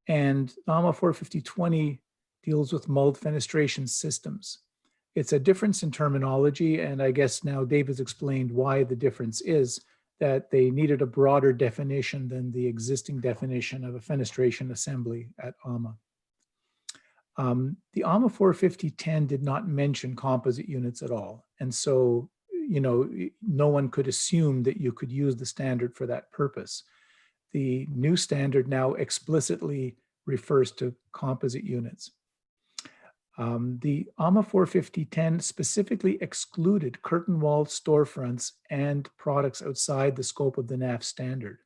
and AAMA 45020 deals with mulled fenestration systems. It's a difference in terminology, and I guess now Dave has explained why the difference is that they needed a broader definition than the existing definition of a fenestration assembly at AAMA. The AAMA 45010 did not mention composite units at all. And so, no one could assume that you could use the standard for that purpose. The new standard now explicitly refers to composite units. The AAMA 45010 specifically excluded curtain wall storefronts and products outside the scope of the NAFS standard.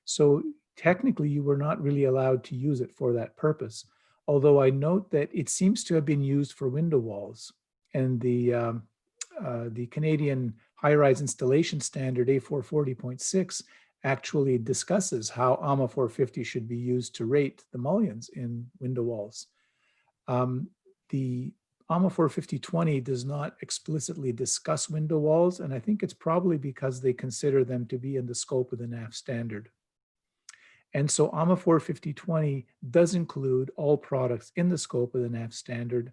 So technically, you were not really allowed to use it for that purpose. Although I note that it seems to have been used for window walls, and the Canadian high-rise installation standard A440.6 actually discusses how AAMA 450 should be used to rate the mullions in window walls. The AAMA 45020 does not explicitly discuss window walls, and I think it's probably because they consider them to be in the scope of the NAFS standard. And so AAMA 45020 does include all products in the scope of the NAFS standard,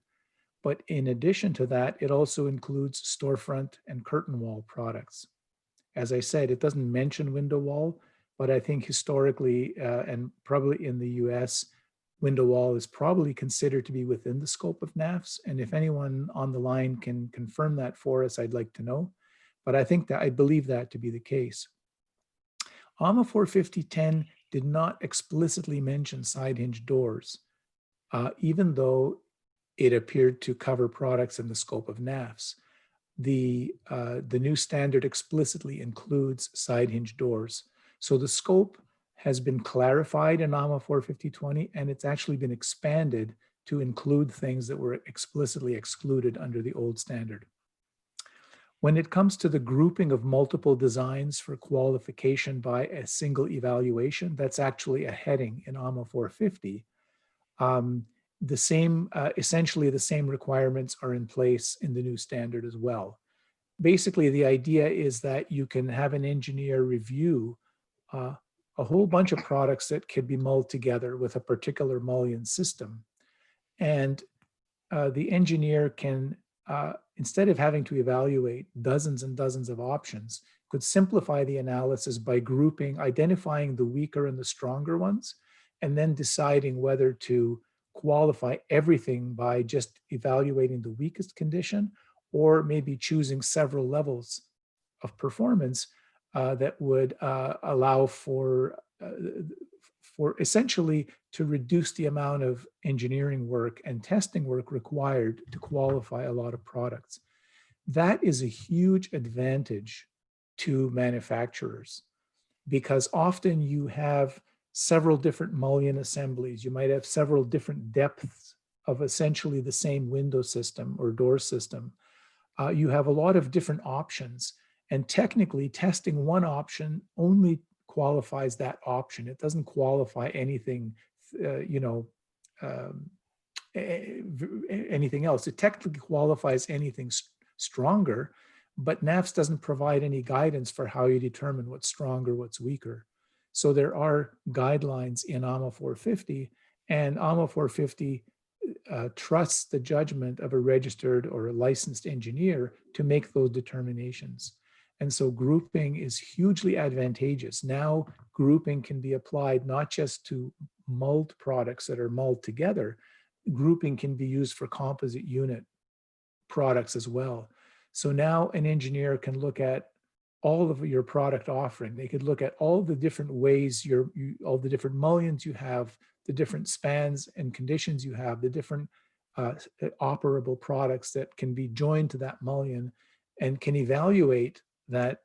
but in addition to that, it also includes storefront and curtain wall products. As I said, it doesn't mention window wall, but I think historically and probably in the US, window wall is probably considered to be within the scope of NAFS. And if anyone on the line can confirm that for us, I'd like to know. But I believe that to be the case. AAMA 45010 did not explicitly mention side hinge doors, even though it appeared to cover products in the scope of NAFS. The new standard explicitly includes side hinge doors. So the scope has been clarified in AAMA 45020, and it's actually been expanded to include things that were explicitly excluded under the old standard. When it comes to the grouping of multiple designs for qualification by a single evaluation, that's actually a heading in AAMA 450. Essentially the same requirements are in place in the new standard as well. Basically, the idea is that you can have an engineer review a whole bunch of products that could be mulled together with a particular mullion system. And the engineer can, instead of having to evaluate dozens and dozens of options, could simplify the analysis by identifying the weaker and the stronger ones, and then deciding whether to qualify everything by just evaluating the weakest condition, or maybe choosing several levels of performance that would allow for essentially to reduce the amount of engineering work and testing work required to qualify a lot of products. That is a huge advantage to manufacturers, because often you have several different mullion assemblies. You might have several different depths of essentially the same window system or door system. You have a lot of different options, and technically testing one option only qualifies that option. It doesn't qualify anything, anything else. It technically qualifies anything stronger, but NAFS doesn't provide any guidance for how you determine what's stronger, what's weaker. So there are guidelines in AAMA 450, and AAMA 450 trusts the judgment of a registered or a licensed engineer to make those determinations. And so grouping is hugely advantageous. Now grouping can be applied not just to mulled products that are mulled together. Grouping can be used for composite unit products as well. So now an engineer can look at all of your product offering. They could look at all the different ways all the different mullions you have, the different spans and conditions you have, the different operable products that can be joined to that mullion, and can evaluate that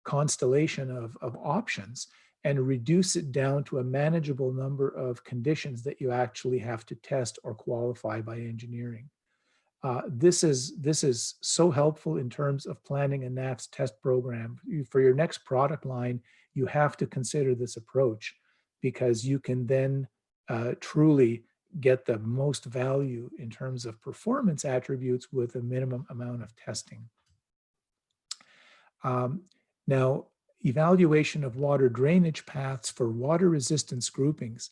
constellation of options and reduce it down to a manageable number of conditions that you actually have to test or qualify by engineering. This is so helpful in terms of planning a NAFS test program. For your next product line, you have to consider this approach, because you can then truly get the most value in terms of performance attributes with a minimum amount of testing. Now, evaluation of water drainage paths for water resistance groupings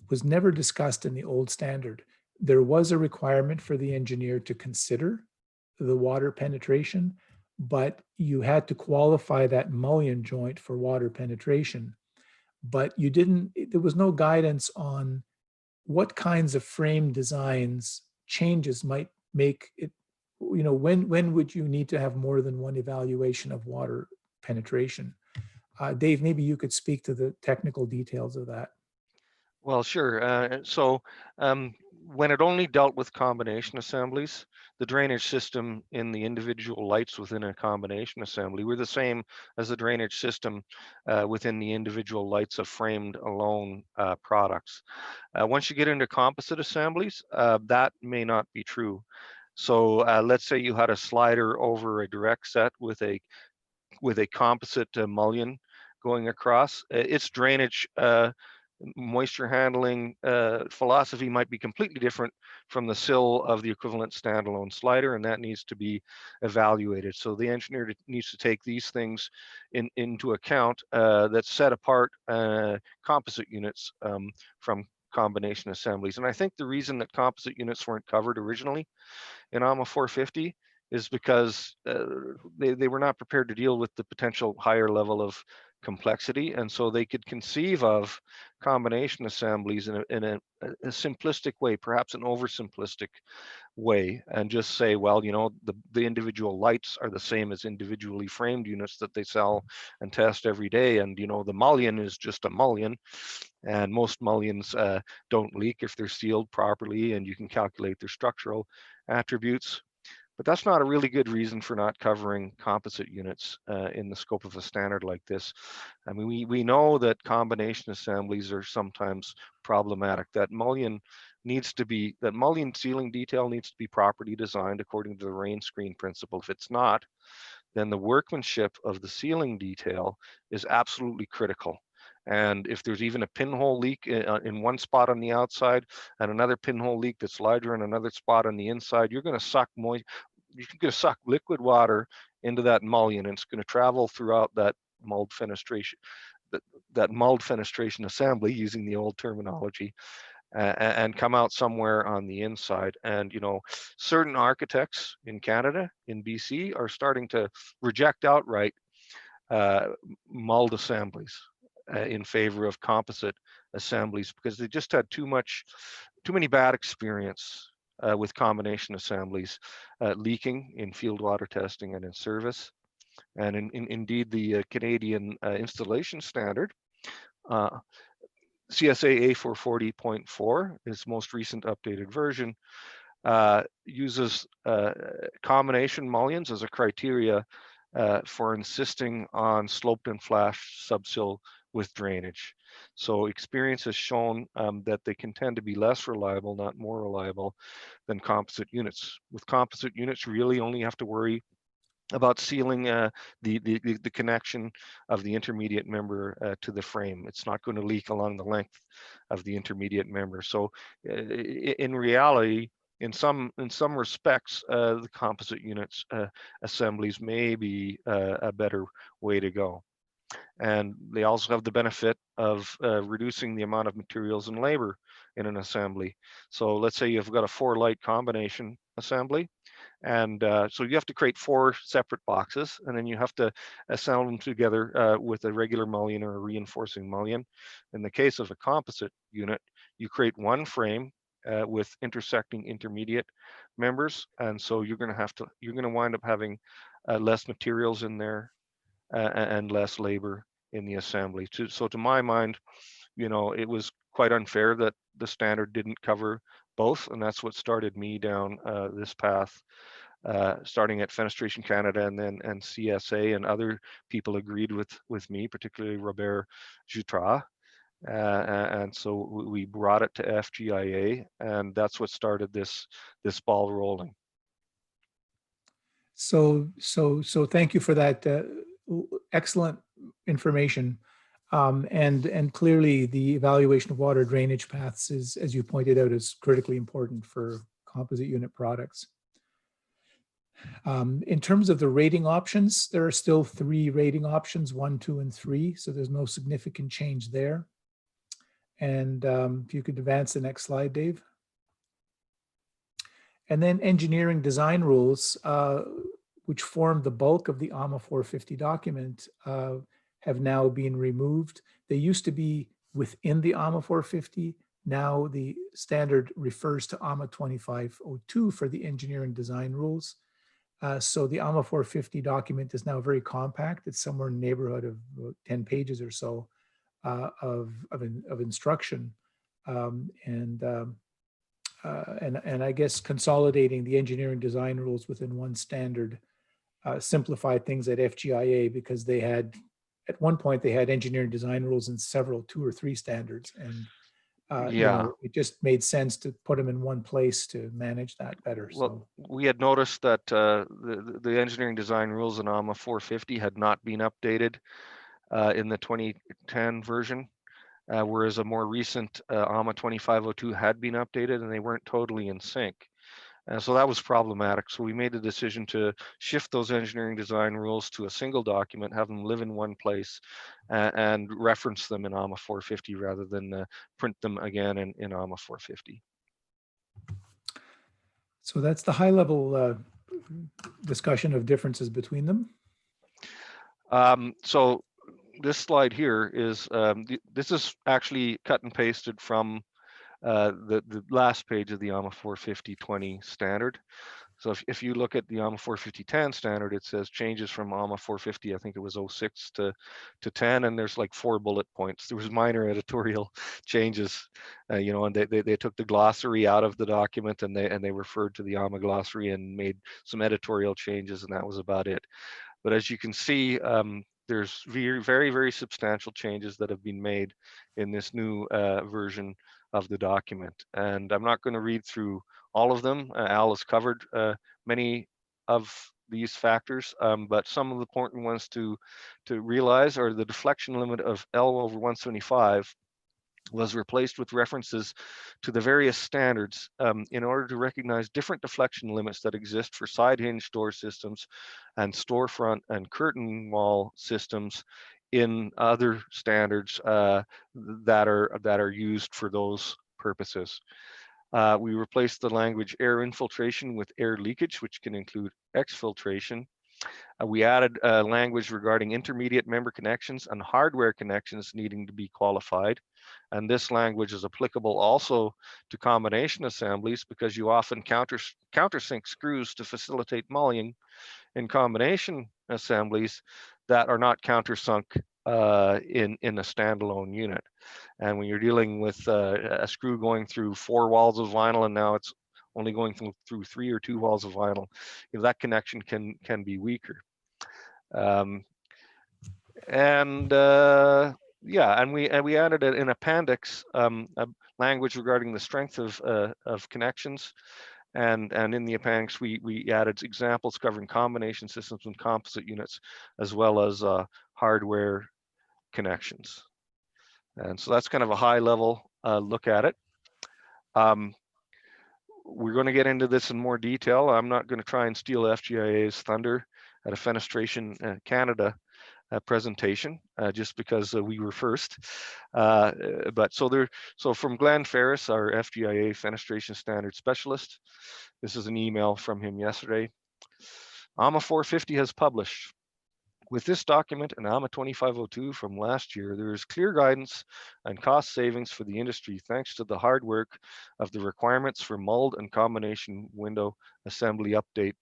was never discussed in the old standard. There was a requirement for the engineer to consider the water penetration, but you had to qualify that mullion joint for water penetration. But there was no guidance on what kinds of frame designs changes might make it, when would you need to have more than one evaluation of water penetration? Dave, maybe you could speak to the technical details of that. Well, sure. When it only dealt with combination assemblies, the drainage system in the individual lights within a combination assembly were the same as the drainage system within the individual lights of framed alone products. Once you get into composite assemblies, that may not be true. So let's say you had a slider over a direct set with a composite mullion going across. Its drainage moisture handling philosophy might be completely different from the sill of the equivalent standalone slider, and that needs to be evaluated. So the engineer needs to take these things into account that set apart composite units from combination assemblies. And I think the reason that composite units weren't covered originally in AAMA 450 is because they were not prepared to deal with the potential higher level of complexity, and so they could conceive of combination assemblies in a simplistic way, perhaps an oversimplistic way, and just say, well, the individual lights are the same as individually framed units that they sell and test every day, and the mullion is just a mullion, and most mullions don't leak if they're sealed properly, and you can calculate their structural attributes. But that's not a really good reason for not covering composite units in the scope of a standard like this. I mean, we know that combination assemblies are sometimes problematic. That mullion sealing detail needs to be properly designed according to the rain screen principle. If it's not, then the workmanship of the sealing detail is absolutely critical. And if there's even a pinhole leak in one spot on the outside and another pinhole leak that's larger in another spot on the inside, you're going to suck liquid water into that mullion, and it's going to travel throughout that mulled fenestration, that mulled fenestration assembly, using the old terminology, and come out somewhere on the inside. And certain architects in Canada, in BC, are starting to reject outright mulled assemblies in favor of composite assemblies, because they just had too many bad experience with combination assemblies leaking in field water testing and in service. And indeed, the Canadian installation standard, CSA A440.4, its most recent updated version, uses combination mullions as a criteria for insisting on sloped and flash subsill with drainage. So experience has shown that they can tend to be less reliable, not more reliable, than composite units. With composite units, you really only have to worry about sealing the connection of the intermediate member to the frame. It's not going to leak along the length of the intermediate member. So in reality, in some respects, the composite units assemblies may be a better way to go. And they also have the benefit of reducing the amount of materials and labor in an assembly. So let's say you've got a 4-light combination assembly, and so you have to create 4 separate boxes, and then you have to assemble them together with a regular mullion or a reinforcing mullion. In the case of a composite unit, you create 1 frame with intersecting intermediate members, and so you're going to wind up having less materials in there and less labor in the assembly. So to my mind, it was quite unfair that the standard didn't cover both, and that's what started me down this path, starting at Fenestration Canada and CSA, and other people agreed with me, particularly Robert Jutras. And so we brought it to FGIA, and that's what started this ball rolling. So thank you for that excellent information. And clearly the evaluation of water drainage paths is, as you pointed out, is critically important for composite unit products. In terms of the rating options, there are still 3 rating options, 1, 2, and 3. So there's no significant change there. And if you could advance the next slide, Dave. And then engineering design rules, which form the bulk of the AAMA 450 document, have now been removed. They used to be within the AAMA 450. Now the standard refers to AAMA 2502 for the engineering design rules. So the AAMA 450 document is now very compact. It's somewhere in the neighborhood of 10 pages or so of instruction. And I guess consolidating the engineering design rules within one standard simplified things at FGIA, because they had, at one point, they had engineering design rules in several 2 or 3 standards. And it just made sense to put them in one place to manage that better. Well, we had noticed that the engineering design rules in AAMA 450 had not been updated in the 2010 version, whereas a more recent AAMA 2502 had been updated, and they weren't totally in sync. So that was problematic. So we made the decision to shift those engineering design rules to a single document, have them live in one place, and reference them in AAMA 450 rather than print them again in AAMA 450. So that's the high level discussion of differences between them. So this slide here is, this is actually cut and pasted from the last page of the AAMA 450-20 standard. So if you look at the AAMA 450-10 standard, it says changes from AAMA 450, I think it was 06 to 10, and there's like 4 bullet points. There was minor editorial changes, and they took the glossary out of the document, and they referred to the AAMA glossary and made some editorial changes, and that was about it. But as you can see, there's very, very substantial changes that have been made in this new version of the document. And I'm not going to read through all of them. Al has covered many of these factors, but some of the important ones to realize are the deflection limit of L/175 was replaced with references to the various standards in order to recognize different deflection limits that exist for side hinge door systems and storefront and curtain wall systems in other standards that are used for those purposes. We replaced the language air infiltration with air leakage, which can include exfiltration. We added language regarding intermediate member connections and hardware connections needing to be qualified. And this language is applicable also to combination assemblies because you often countersink screws to facilitate mulling in combination assemblies that are not countersunk in a standalone unit. And when you're dealing with a screw going through 4 walls of vinyl and now it's only going through 3 or 2 walls of vinyl, that connection can be weaker. Yeah, and we added an appendix, a language regarding the strength of connections, and in the appendix we added examples covering combination systems and composite units, as well as hardware connections. And so that's kind of a high level look at it. We're going to get into this in more detail. I'm not going to try and steal FGIA's thunder at a Fenestration Canada presentation, just because we were first. But so from Glenn Ferris, our FGIA Fenestration Standard Specialist, this is an email from him yesterday. AAMA 450 has published. With this document and AAMA 2502 from last year, there is clear guidance and cost savings for the industry thanks to the hard work of the requirements for mulled and combination window assembly update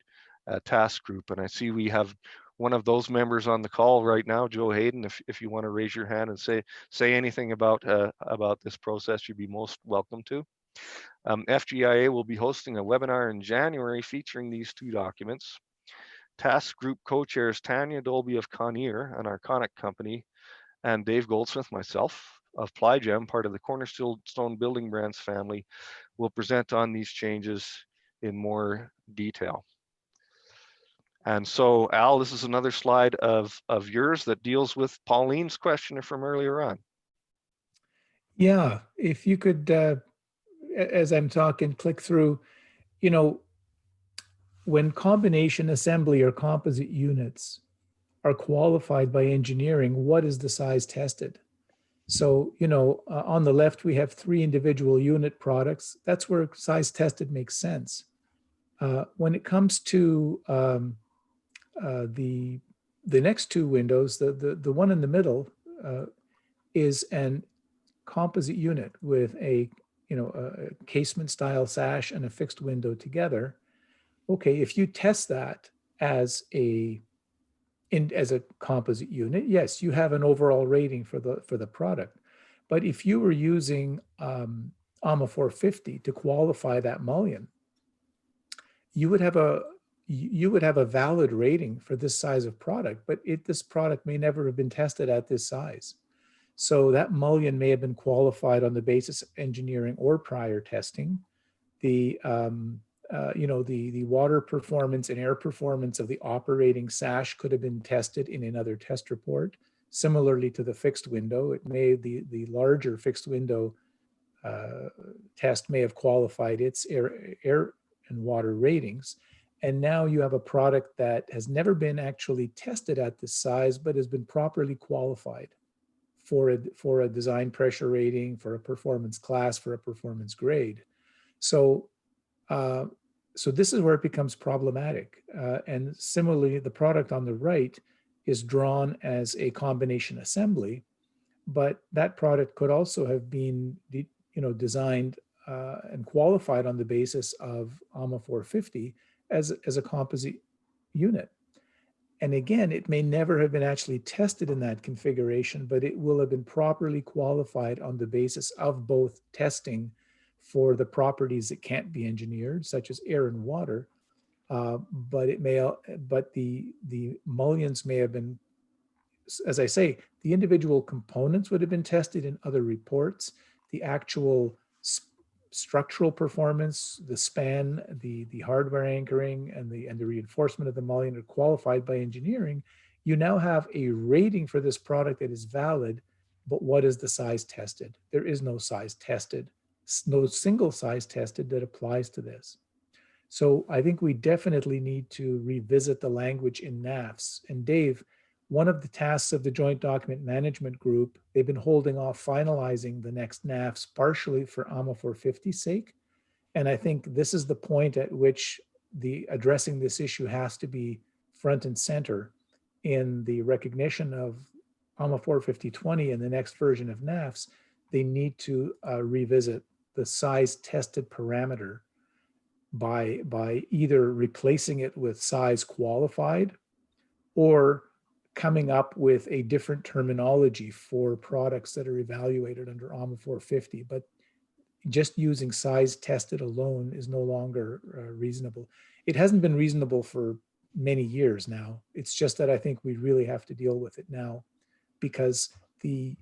task group. And I see we have one of those members on the call right now, Joe Hayden. If you want to raise your hand and say anything about this process, you'd be most welcome to. FGIA will be hosting a webinar in January featuring these 2 documents. Task group co-chairs Tanya Dolby of Conair, an Arconic company, and Dave Goldsmith, myself, of Plygem, part of the Cornerstone Building Brands family, will present on these changes in more detail. And so, Al, this is another slide of yours that deals with Pauline's question from earlier on. Yeah, if you could, as I'm talking, click through, when combination assembly or composite units are qualified by engineering, what is the size tested? So, on the left, we have 3 individual unit products. That's where size tested makes sense. When it comes to the next 2 windows, the one in the middle is an composite unit with a casement style sash and a fixed window together. Okay, if you test that as a composite unit, yes, you have an overall rating for the product. But if you were using AAMA 450 to qualify that mullion, you would have a valid rating for this size of product, but this product may never have been tested at this size. So that mullion may have been qualified on the basis of engineering or prior testing. The water performance and air performance of the operating sash could have been tested in another test report. Similarly to the fixed window, the larger fixed window test may have qualified its air and water ratings. And now you have a product that has never been actually tested at this size, but has been properly qualified for a design pressure rating, for a performance class, for a performance grade. So this is where it becomes problematic. And similarly, the product on the right is drawn as a combination assembly, but that product could also have been, designed and qualified on the basis of AAMA 450 as a composite unit. And again, it may never have been actually tested in that configuration, but it will have been properly qualified on the basis of both testing for the properties that can't be engineered, such as air and water, but the mullions may have been, as I say, the individual components would have been tested in other reports. The actual structural performance, the span, the hardware anchoring, and the reinforcement of the mullion are qualified by engineering. You now have a rating for this product that is valid, but what is the size tested? There is no size tested, no single size tested that applies to this. So I think we definitely need to revisit the language in NAFS. And Dave, one of the tasks of the Joint Document Management Group, they've been holding off finalizing the next NAFS partially for AAMA 450's sake. And I think this is the point at which addressing this issue has to be front and center in the recognition of AAMA 45020 and the next version of NAFS, they need to revisit the size tested parameter by either replacing it with size qualified or coming up with a different terminology for products that are evaluated under AAMA 450. But just using size tested alone is no longer reasonable. It hasn't been reasonable for many years now. It's just that I think we really have to deal with it now, because the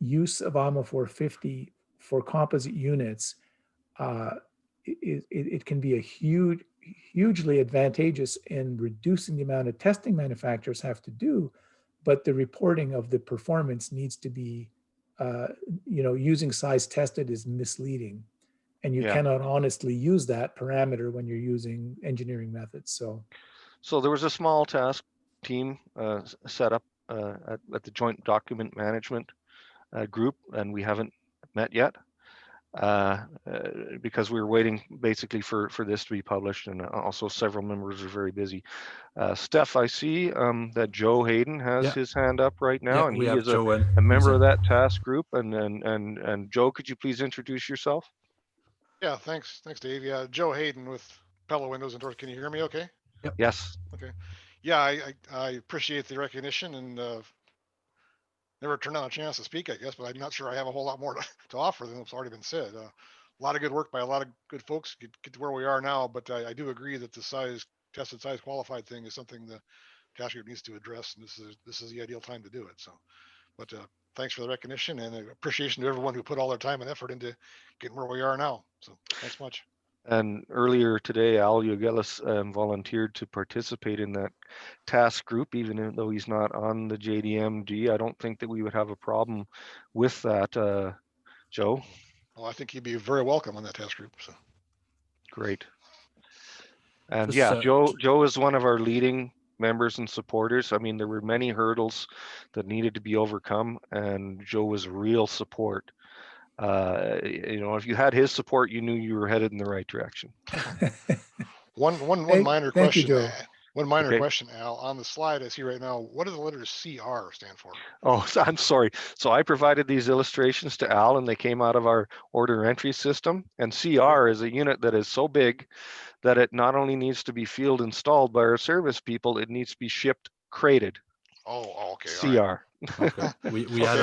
use of AAMA 450 for composite units, it can be a hugely advantageous in reducing the amount of testing manufacturers have to do, but the reporting of the performance needs to be, using size tested is misleading, and you cannot honestly use that parameter when you're using engineering methods. So there was a small task team set up at the Joint Document Management group, and we haven't met yet because we were waiting basically for this to be published, and also several members are very busy. Steph, I see that Joe Hayden has his hand up right now, and he is a member of that task group. And Joe, could you please introduce yourself? Yeah, thanks, Dave. Yeah, Joe Hayden with Pella Windows and Doors. Can you hear me okay? Yep. Yes. Okay. Yeah, I appreciate the recognition, and never turned down a chance to speak, I guess, but I'm not sure I have a whole lot more to offer than what's already been said. A lot of good work by a lot of good folks get to where we are now, but I do agree that the size tested, size qualified thing is something the task group needs to address, and this is the ideal time to do it. So, but thanks for the recognition, and appreciation to everyone who put all their time and effort into getting where we are now. So thanks much. And earlier today, Al Jaugelis volunteered to participate in that task group, even though he's not on the JDMG. I don't think that we would have a problem with that, Joe. Well, I think he'd be very welcome on that task group. So great. And Joe is one of our leading members and supporters. I mean, there were many hurdles that needed to be overcome, and Joe was real support. If you had his support, you knew you were headed in the right direction. One minor question. You, one minor question, Al. On the slide I see right now, what do the letters CR stand for? Oh, I'm sorry. So I provided these illustrations to Al, and they came out of our order entry system. And CR is a unit that is so big that it not only needs to be field installed by our service people, it needs to be shipped crated. Oh, okay. CR. Right. Okay. We had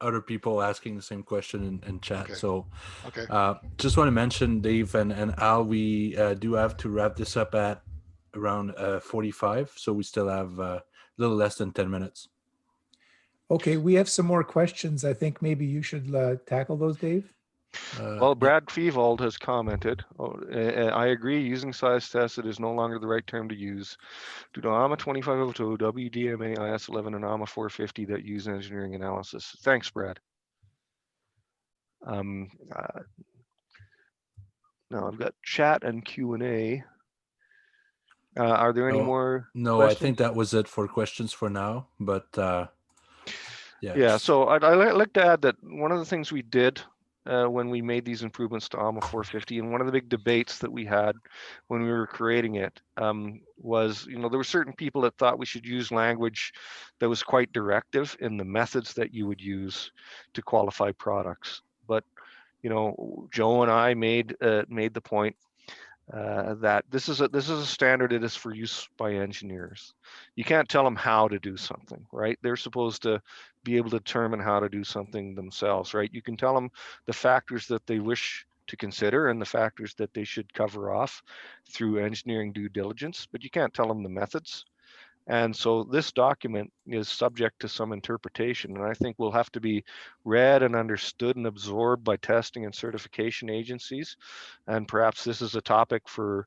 other people asking the same question in chat. Okay. So okay. Just want to mention, Dave and Al, we do have to wrap this up at around 45. So we still have a little less than 10 minutes. Okay, we have some more questions. I think maybe you should tackle those, Dave. Well, Brad Fevold has commented, I agree, using size tested is no longer the right term to use. Due to AAMA 2502, WDMA, IS 11, and AAMA 450 that use engineering analysis. Thanks, Brad. Now I've got chat and Q&A. Are there any more No, questions? I think that was it for questions for now, but yeah, so I'd like to add that one of the things we did when we made these improvements to AAMA 450, and one of the big debates that we had when we were creating it was, there were certain people that thought we should use language that was quite directive in the methods that you would use to qualify products. But, Joe and I made the point that this is a standard that is for use by engineers. You can't tell them how to do something, right? They're supposed to be able to determine how to do something themselves, right? You can tell them the factors that they wish to consider and the factors that they should cover off through engineering due diligence, but you can't tell them the methods. And so this document is subject to some interpretation, and I think will have to be read and understood and absorbed by testing and certification agencies. And perhaps this is a topic for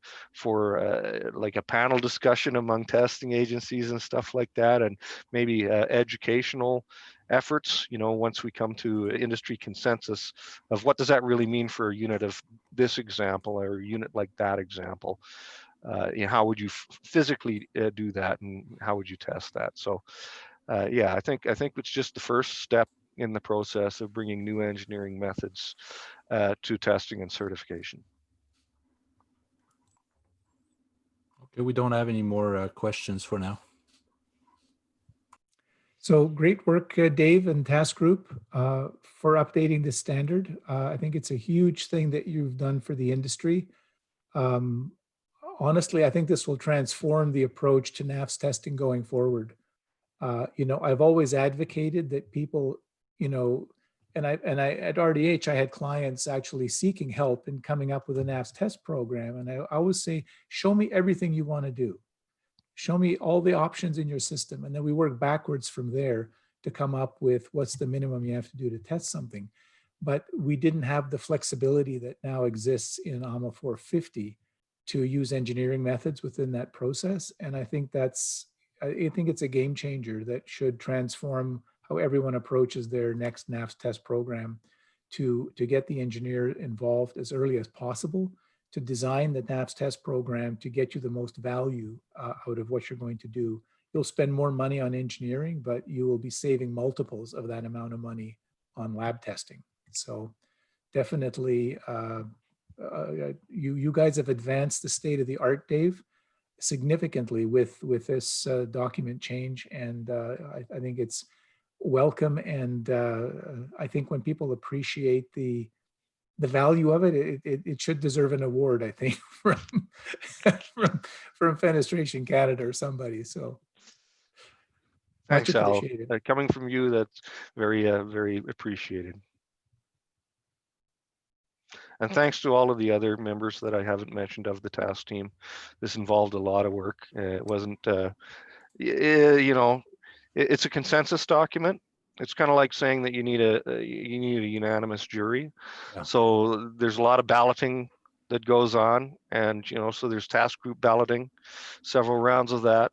like a panel discussion among testing agencies and stuff like that, and maybe educational efforts, once we come to industry consensus of what does that really mean for a unit of this example or a unit like that example. How would you physically do that, and how would you test that? So I think it's just the first step in the process of bringing new engineering methods to testing and certification. Okay, we don't have any more questions for now. So great work, Dave and task group, for updating this standard. I think it's a huge thing that you've done for the industry. Honestly, I think this will transform the approach to NAFS testing going forward. You know, I've always advocated that people, you know, and I at RDH, I had clients actually seeking help in coming up with a NAFS test program. And I always say, show me everything you want to do. Show me all the options in your system. And then we work backwards from there to come up with what's the minimum you have to do to test something. But we didn't have the flexibility that now exists in AAMA 450 to use engineering methods within that process. And I think it's a game changer that should transform how everyone approaches their next NAFS test program to get the engineer involved as early as possible to design the NAFS test program to get you the most value out of what you're going to do. You'll spend more money on engineering, but you will be saving multiples of that amount of money on lab testing. So definitely, you guys have advanced the state of the art, Dave, significantly with this document change. And I think it's welcome. And I think when people appreciate the value of it, it should deserve an award, I think, from Fenestration Canada or somebody. So Thanks, much Al. appreciated. Coming from you, that's very, very appreciated. And thanks to all of the other members that I haven't mentioned of the task team. This involved a lot of work. It wasn't, you know, it's a consensus document. It's kind of like saying that you need a unanimous jury. Yeah. So there's a lot of balloting that goes on, and you know, so there's task group balloting, several rounds of that,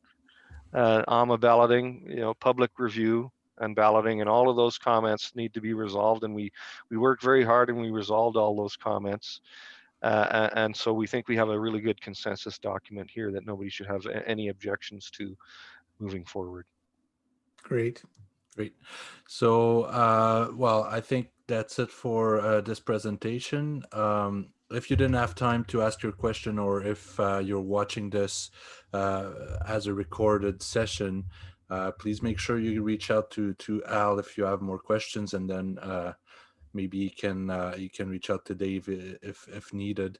AAMA balloting, you know, public review and balloting, and all of those comments need to be resolved. And we worked very hard, and we resolved all those comments. And so we think we have a really good consensus document here that nobody should have any objections to moving forward. Great. Great. So, well, I think that's it for this presentation. If you didn't have time to ask your question, or if you're watching this as a recorded session, please make sure you reach out to Al if you have more questions, and then maybe you can reach out to Dave if needed.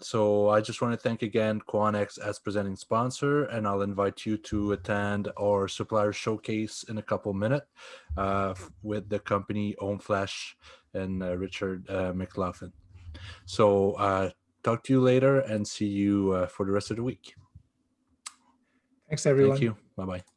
So I just want to thank again Quanex as presenting sponsor, and I'll invite you to attend our Supplier Showcase in a couple minutes with the company Ohmflash and Richard McLaughlin. So talk to you later, and see you for the rest of the week. Thanks, everyone. Thank you. Bye-bye.